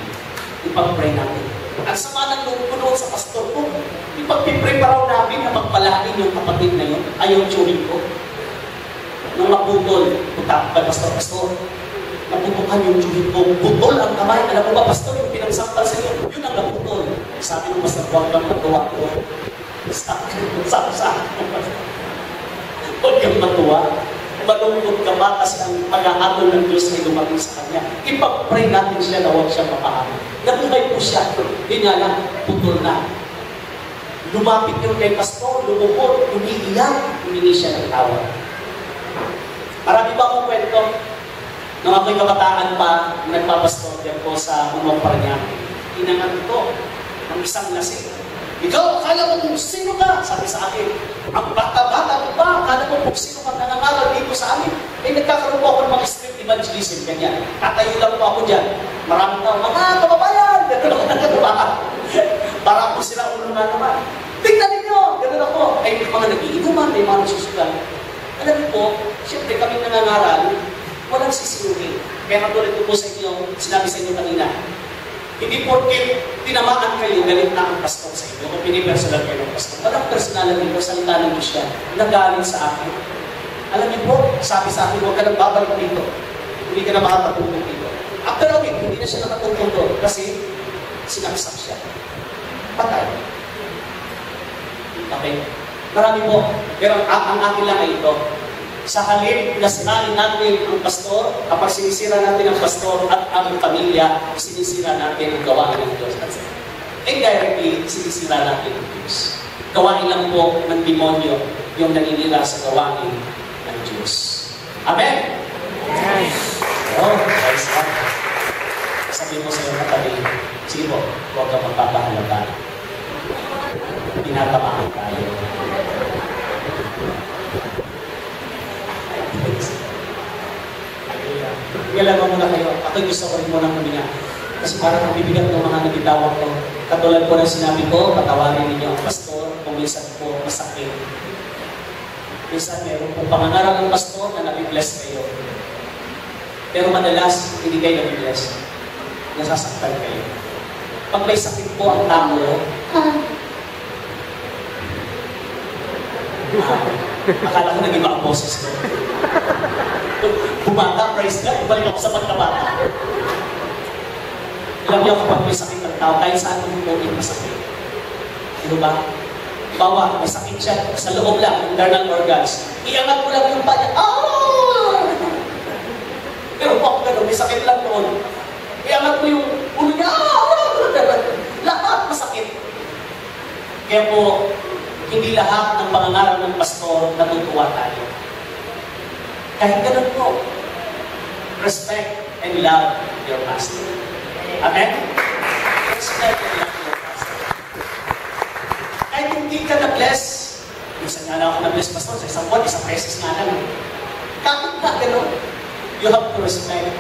Ipag-pray natin. Ang sama ng loob ko doon sa pastor ko, ipag-pray pa raw namin na magpalain yung kapatid na yun, ay yung tsuhin ko. Nung naputol, putak pa, pastor, naputukan yung tsuhin ko, putol ang kamay. Alam mo ba, pastor, yung pinagsampal sa iyo, yun ang naputol. Sabi ng pastor, huwag kang matuwa ko. Huwag kang matuwa. Malungkot ka ba kasi ang pag-ahatol ng Diyos ay dumating sa Kanya. Ipag-pray natin siya na huwag siya mapahamak. Nabuhay po siya. Hindi nga lang, putol na. Lumapit yung kay pastor, lumukot, umiiyak, humingi siya ng tawad. Marami ba akong kwento? Nung ako'y kabataan pa, nagpapastor po sa Umang niya. Inangat ko ng isang lasing. Ikaw, akala mo kung sino ka? Sabi sa akin, ang bata-bata mo ba? Akala mo kung sino ka nangangaral dito sa amin? Eh, nagkakaroon po ako ng mga street evangelism, ganyan. Tatayo lang po ako dyan. Maraming tao, mga kababayan! Gano'n ako nagkatubahan. Para ako sila ulo na naman. Tingnan ninyo! Gano'n ako. Ay, may mga nagiinuman, may mga nasusugan. Alam niyo po, siyempre kami nangangaral, walang sisinuhin. Kaya katulad ko po sa inyo, sinabi sa inyo kanina, hindi porke tinamaan kayo, galit na ang pastor sa inyo, o pinipersonal kayo ng pastor. Walang personalan dito, salita ng Diyos yan, nagaling sa akin. Alam niyo po, sabi sa akin, huwag ka nang babalik dito. Hindi ka na makakatulong dito. After a week, hindi na siya nakatulong doon kasi sinaksak siya. Patay. Okay. Marami po. Pero ang akin lang ay ito. Sa halip na sirain natin ang pastor, kapag sinisira natin ang pastor at ang pamilya, sinisira natin ang gawain ng Diyos. Indirectly, sinisira natin ang Diyos. Gawain lang po ng demonyo yung naninira sa gawain ng Diyos. Amen? Yes. Oh, guys, sabi mo sa iyo katabi, sige po, huwag ka magpapahalaga. Pinatamaan tayo. Ilalang muna kayo. Ako'y gusto ko rin muna huminga. Kasi parang ang bibigat ng mga nagitawag ko. Katulad po ng sinabi ko, patawarin ninyo ang pastor kung minsan po masakit. Minsan meron po pangangaral ng pastor na nabibless kayo. Pero madalas, hindi kayo nag-bless. Nasasaktan kayo. Pag may sakit po ang tao, akala ko naging mga boses ko. Bumata, praise God, ibalik ako sa pagkabata. Alam niyo kapag may sakit ng tao, kahit saan mo yung masakit. Ano ba? Bawa, may sakit siya sa loob lang, internal organs. Iangat mo lang yung pa niya, Pero kung gano'n, may sakit lang doon. Iangat mo yung ulo niya, lahat masakit. Kaya po, hindi lahat ng pangangaral ng pastor natutuwa tayo. Kahit ganun po, respect and love your pastor. Amen? Respect and love your pastor. Kahit hindi ka na-bless, minsan nga lang ako na-bless pastor, sa isang buwan, isang beses nga lang. Kahit na ganun, you have to respect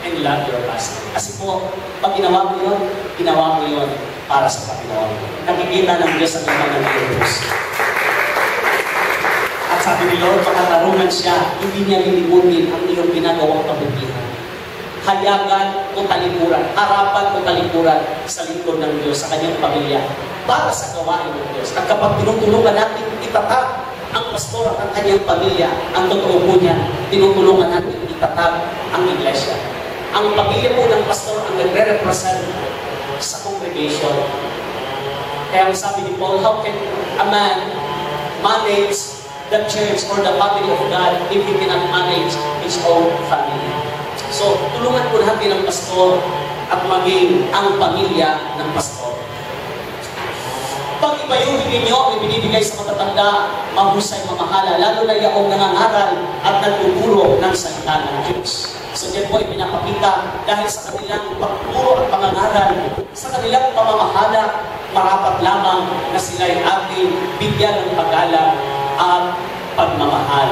and love your pastor. Kasi po, pag ginawa mo yun para sa Panginoon. Nakikita ng Diyos ang laman ng Diyos. At sabi ni Lord, pakatarungan siya, hindi niya lilimutin ang iyong ginagawang kabutihan. Hayagan o talikuran, harapan o talikuran sa lingkod ng Diyos, sa kanyang pamilya, para sa gawain ng Diyos. At kapag tinutulungan natin itatag ang pastor at ang kanyang pamilya, ang totoo po niya, tinutulungan natin itatag ang iglesia. Ang pamilya po ng pastor ang nagre-represent sa congregation. Kaya ang sabi ni Paul, how can a man manage the church or the family of God if he cannot manage his own family? So, tulungan po natin ang pastor at maging ang pamilya ng pastor. Pag ibayuhin ninyo ang ibinibigay sa matatanda, mahusay mamahala, lalo na yaong nangangaral at nagtuturo ng salita ng Diyos. So, diyan po ay pinapakita dahil sa kanilang pagturo at pangangaral, sa kanilang pamamahala, marapat lamang na sila ay ating bigyan ng paggalang at pagmamahal.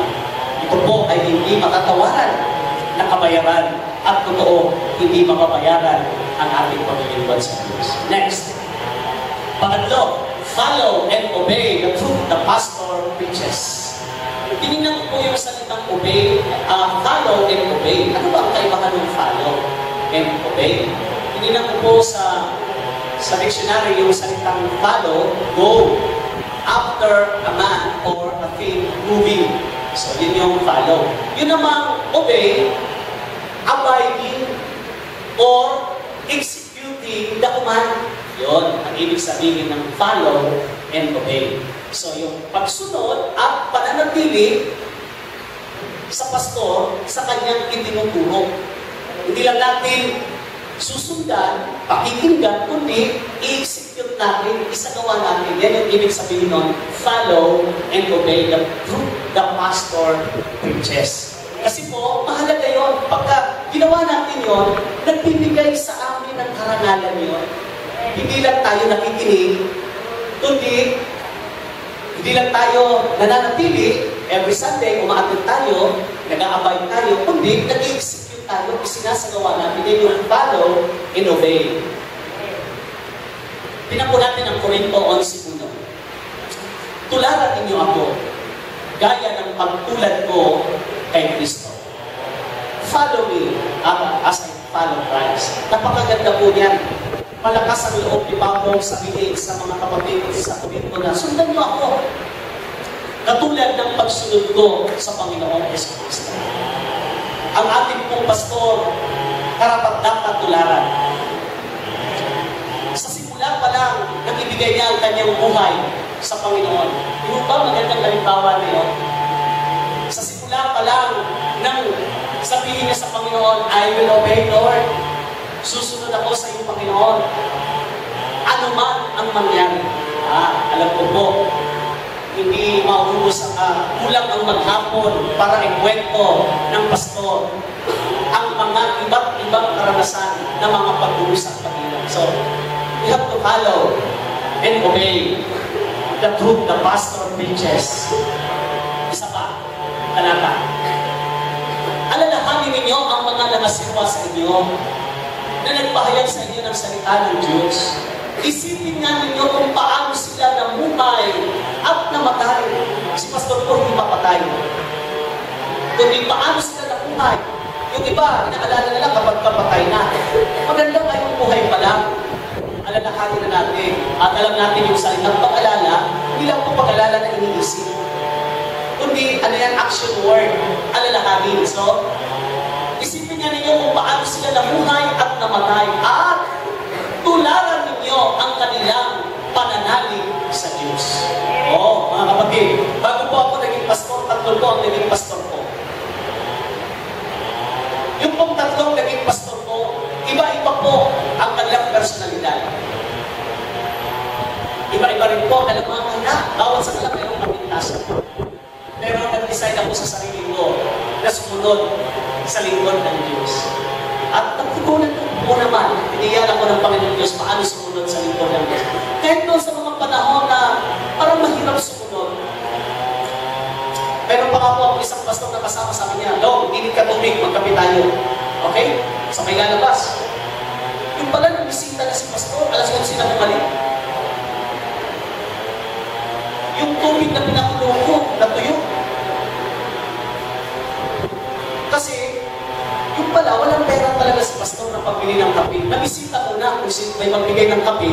Ito po ay hindi makatawaran na kabayaran at totoo, hindi mababayaran ang ating paglilingkod sa Diyos. Next. Pangatlo, follow and obey the truth the pastor preaches. Tinignan ko po yung salitang obey, follow and obey. Ano ba ang kaibahan ng follow and obey? Tinignan ko po sa dictionary yung salitang follow, go after a man or a thing moving. So, yun yung follow. Yun namang obey, abiding or executing the command. Yun ang ibig sabihin ng follow and obey. So, yung pagsunod at pananatili sa pastor sa kanyang itinuturo. Hindi lang natin susundan, pakikinggan, kundi i-execute natin, isagawa natin. Yan yung ibig sabihin nun, follow and obey the truth the pastor preaches. Kasi po, mahalaga yun. Pagka ginawa natin yun, nagbibigay sa amin ng karangalan yun. Hindi lang tayo nakikinig, kundi hindi lang tayo nananatili, every Sunday, umaattend tayo, nag-aabay tayo, kundi nag-execute tayo, isinasagawa natin din yung follow and obey. Pinako natin ang Korinto 11:1. Tularan ninyo ako, gaya ng pagtulad ko kay Kristo. Follow me as I follow Christ. Napakaganda po yan. Malakas ang loob ni Pablo sabihin sa mga kapatid sa Korinto na sundan niyo ako. Katulad ng pagsunod ko sa Panginoong Jesucristo. Ang ating pong pastor, karapat-dapat tularan. Sa simula pa lang, nag-ibigay niya ang kanyang buhay sa Panginoon. Yung ba magandang halimbawa niyo? Sa simula pa lang, nang sabihin niya sa Panginoon, I will obey, Lord. Susunod ako sa iyong Panginoon. Ano man ang mangyari. Alam ko po, hindi mauubos kulang ang maghapon para ikwento ng pastor ang mga iba't ibang karanasan ng mga pag-uusap Panginoon. So, we have to follow and obey the truth the pastor preaches. Isa pa, talata. Alalahanin ninyo ang mga nakasiwa sa inyo na nagpahayag sa inyo ng salita ng Diyos. Isipin nga ninyo kung paano sila namuhay at namatay. Si Pastor po hindi mapatay. Kundi paano sila namuhay. Yung iba, inaalala nila kapag kapatay na. Maganda ngayong buhay pa lang. Alalahanin na natin. At alam natin yung salitang pag-alala, hindi lang po pag-alala na iniisip. Kundi, ano yan, action word. Alalahanin. So, isipin nga ninyo kung paano sila namuhay at namatay. At tularan ninyo ang kanilang pananalig sa Diyos. Oo, mga kapatid, bago po ako naging pastor, tatlo po ang naging pastor ko. Yung pong tatlong naging pastor ko, iba-iba po ang kanilang personalidad. Iba-iba rin po, alam mga anak, bawat sa kanila mayroong kapintasan. Pero nag-decide ako sa sarili ko na sumunod sa lingkod ng Diyos. At natutunan ko naman, iniyan ako ng Panginoon Diyos paano sumunod sa lingkod ng Diyos. Kahit doon sa mga panahon na parang mahirap sumunod. Pero pa ako isang pastor na kasama sa akin niya, Lord, init ka tubig, magkape tayo. Okay? Sa may lalabas. Yung pala, nagbisita na si pastor, alas 11 na bumalik. Yung tubig na pinakulo ko, natuyo. Kasi, yung pala, walang pera talaga si pastor na pambili ng kape. Nabisita ko na kung may magbigay ng kape.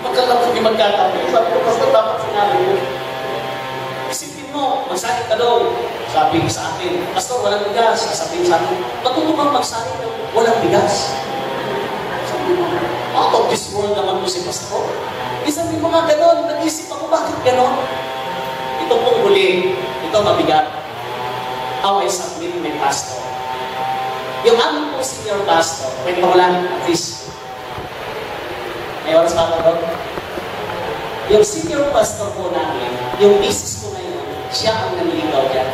Pagkalapos hindi magkakape. Sabi ko, pastor, dapat sinabi mo. Isipin mo, magsalit ka daw. Sabi ko sa akin, pastor, walang bigas. Sasabihin sa akin, matutupang magsalit daw, walang bigas. Sabi mo, out of this world naman po si pastor. Isabi mo nga gano'n, nag-isip ako, bakit gano'n? Ito pong huli, ito mabigat. How I submit my pastor. Yung aming pong senior pastor, kwento ko lang, at least, may oras pa ako doon. Yung senior pastor po namin, yung thesis ko ngayon, siya ang naniligaw dyan.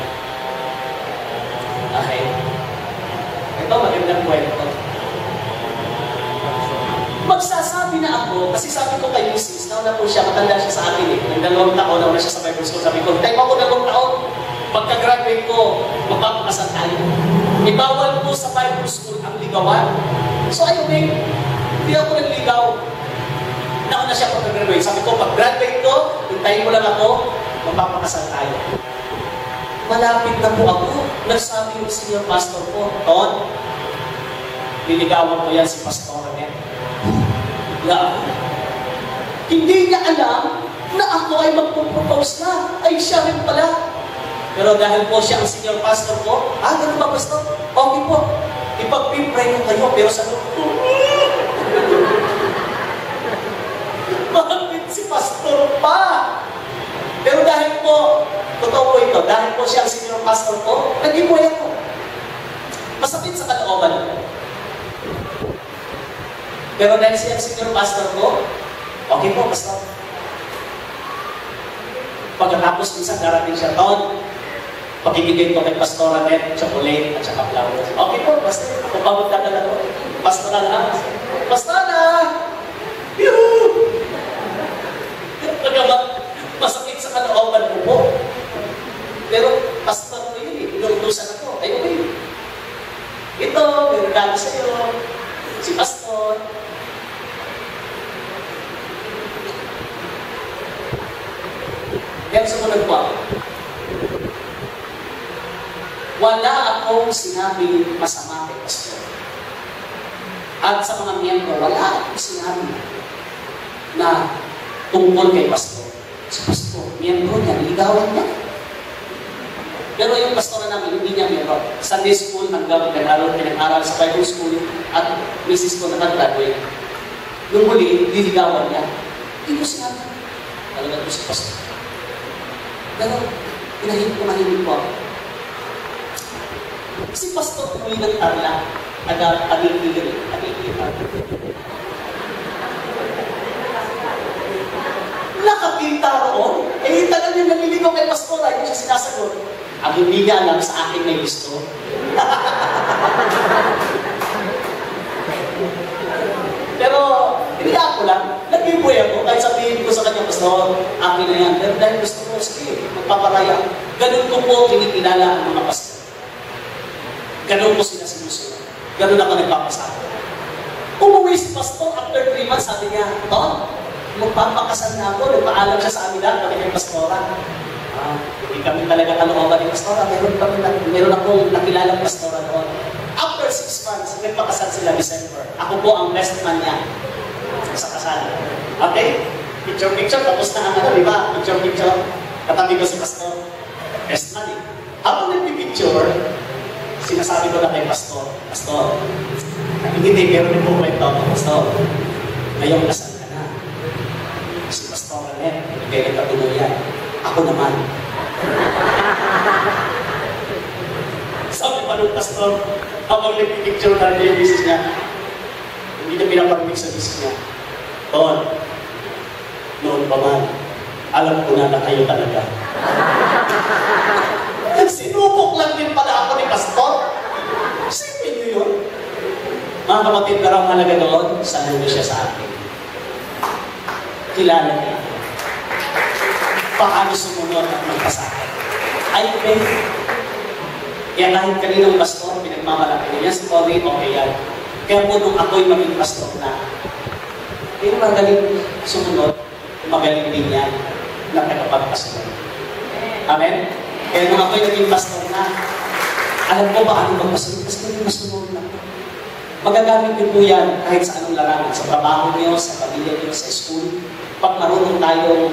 Okay? Ito, magandang kwento. Magsasabi na ako, kasi sabi ko kay Mrs., nauna po siya, matanda siya sa akin eh. Nang 2 taon, nauna siya sa Bible School. Sabi ko, time ako 2 taon, pagka-graduate ko, magpapakasan tayo. Ibawal po sa Bible School ang ligawan. So ayun eh, hindi ako nagligaw. Nauna siya pagka-graduate. Sabi ko, pag-graduate ko, hintayin mo lang ako, magpapakasan tayo. Malapit na po ako, nagsabi yung senior pastor ko, Ton, liligawan ko yan si Pastor René. Na hindi niya alam na ako ay magpupropose na. Ay, siya rin pala. Pero dahil po siya ang senior pastor ko, ganun ba, pastor? Okay po. Ipag-pray ko kayo, pero sa bakit si pastor pa? Pero dahil po, totoo po ito, dahil po siya ang senior pastor ko, nag-ibuhay ako. Masakit sa kalooban. Pero dahil siya ang senior pastor ko, okay po, pastor. Pagkatapos minsan darating siya, Ton, pakibigay ko kay Pastor Annette, chocolate at saka flowers. Okay po, pastor. Ako pagod ka na to. Pastoral na. Pastoral! Yuhuu! Masakit sa kalooban ko po. Pero pastor ko yun eh. Inuutusan ako. Ay, okay. Ito, may regalo sa'yo. Si pastor. Yan sumunod po ako. Wala akong sinabi masama kay pastor. At sa mga miyembro, wala akong sinabi na tungkol kay pastor. Si pastor, miyembro niya, ligawan niya. Pero yung pastor na namin, hindi niya miyembro. Sunday school, hanggang pinag-aral sa Bible school, at misis ko nag-graduate. Nung huli, liligawan niya. Hindi ko sinabi. Talaga ko si pastor. Pero, pinahimik po ako. Si pastor umuwi ng Tarlac, taga-Pagigil. Nakakita roon. Eh, talagang yung naliligaw kay pastor, ay siya sinasagot. Ang hindi niya alam sa akin may gusto. Pero, hindi ako lang. Nag-ibuhay ako. Kahit sabihin ko sa kanya, pastor, akin na yan. Pero dahil gusto ko, sige, magpaparaya. Ganun ko po kinikilala ang mga pastor. Ganun po sila sinusunod. Ganun ako nagpapasabi. Umuwi si pastor after 3 months, sabi niya, Ton, magpapakasal na ako. Nagpaalam siya sa amin lahat, pati kay pastora. Hindi kami talaga kalooban ni Pastora. Meron akong nakilalang Pastora doon. After 6 months, nagpakasal sila December. Ako po ang best man niya sa kasal. Okay? Picture, tapos na ang di ba? Picture. Katabi ko si Pastor. Best man eh. Habang nagpipicture, sinasabi ko na kay Pastor, hindi, pero po kwento ako, Pastor. Ngayong kasal ka na. Si Pastor Anet, kaya nagkatuluyan. Ako naman. Sabi pa nung Pastor, habang nagpipicture na yung misis niya, hindi na pinaparinig sa misis niya. Noon pa man, alam ko na kayo talaga. Sinubok lang din pala ako ni Pastor. Sipin niyo yun. Mga kapatid, karang halaga doon, saludo siya sa akin. Kilala niya. Paano sumunod at magpasakit. I think, kaya kahit kaninang pastor, pinagmamalaki niya, si Pauline, okay yan. Kaya po nung ako'y maging pastor na, hindi magaling sumunod, magaling din yan na tagapagpastor. Amen? Kaya nung ako'y naging pastor na, alam ko ba ano magpasunod? Kasi hindi masunod na. Magagamit niyo po yan kahit sa anong larangan. Sa trabaho niyo, sa pamilya niyo, sa school. Pag marunong tayo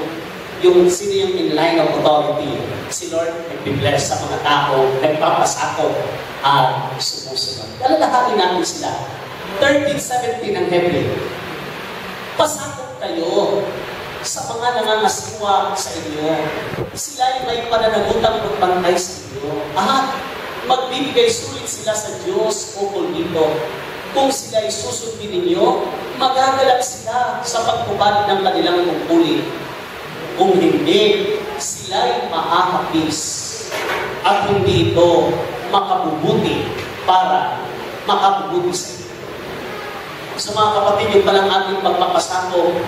yung sino yung in line of authority, si Lord nag-bless sa mga tao, nagpapasakop at sumusunod. Lalakarin natin sila. 13:17 ang Hebreo. Pasakop kayo sa mga nangangasiwa sa inyo. Sila ay may pananagutang magbantay sa inyo. At magbibigay sulit sila sa Diyos ukol dito. Kung sila ay susundin ninyo, magagalak sila sa pagtupad ng kanilang tungkulin. Kung hindi, sila ay maahapis. At hindi ito makabubuti para makabubuti sa inyo. So mga kapatid, yung palang ating pagpapasako,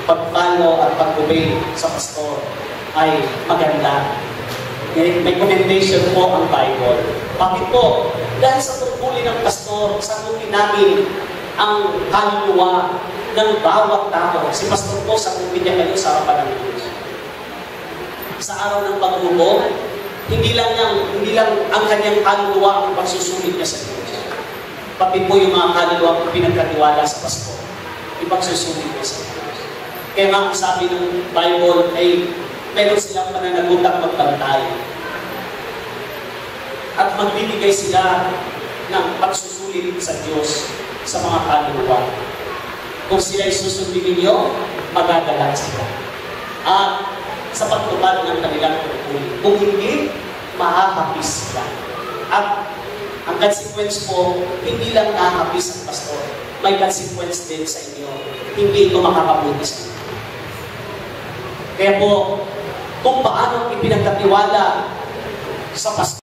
pag-follow at pag-obey sa pastor ay maganda. May commendation po ang Bible. Bakit po? Dahil sa tungkulin ng pastor, sagutin namin ang kaluluwa ng bawat tao. Si pastor po, sagutin niya kayo sa harapan ng Diyos. Sa araw ng paghubog, hindi lang ang kanyang kaluluwa ang pagsusulit niya sa Diyos. Pati po yung mga kaluluwa ang pinagkatiwala sa pastor. Ipagsusulit niya sa Diyos. Kaya nga ang sabi ng Bible ay meron silang pananagutang magbantay. At magbibigay sila ng pagsusulit sa Diyos sa mga kaluluwa. Kung sila ay susundin ninyo, magagalang sila. At sa pagtupad ng kanilang tungkulin. Kung hindi, mahahapis sila. At ang consequence po, hindi lang nahapis ang pastor. May consequence din sa inyo. Hindi ito makakabuti sa inyo. Kaya po, kung paano ipinagkatiwala sa pastor,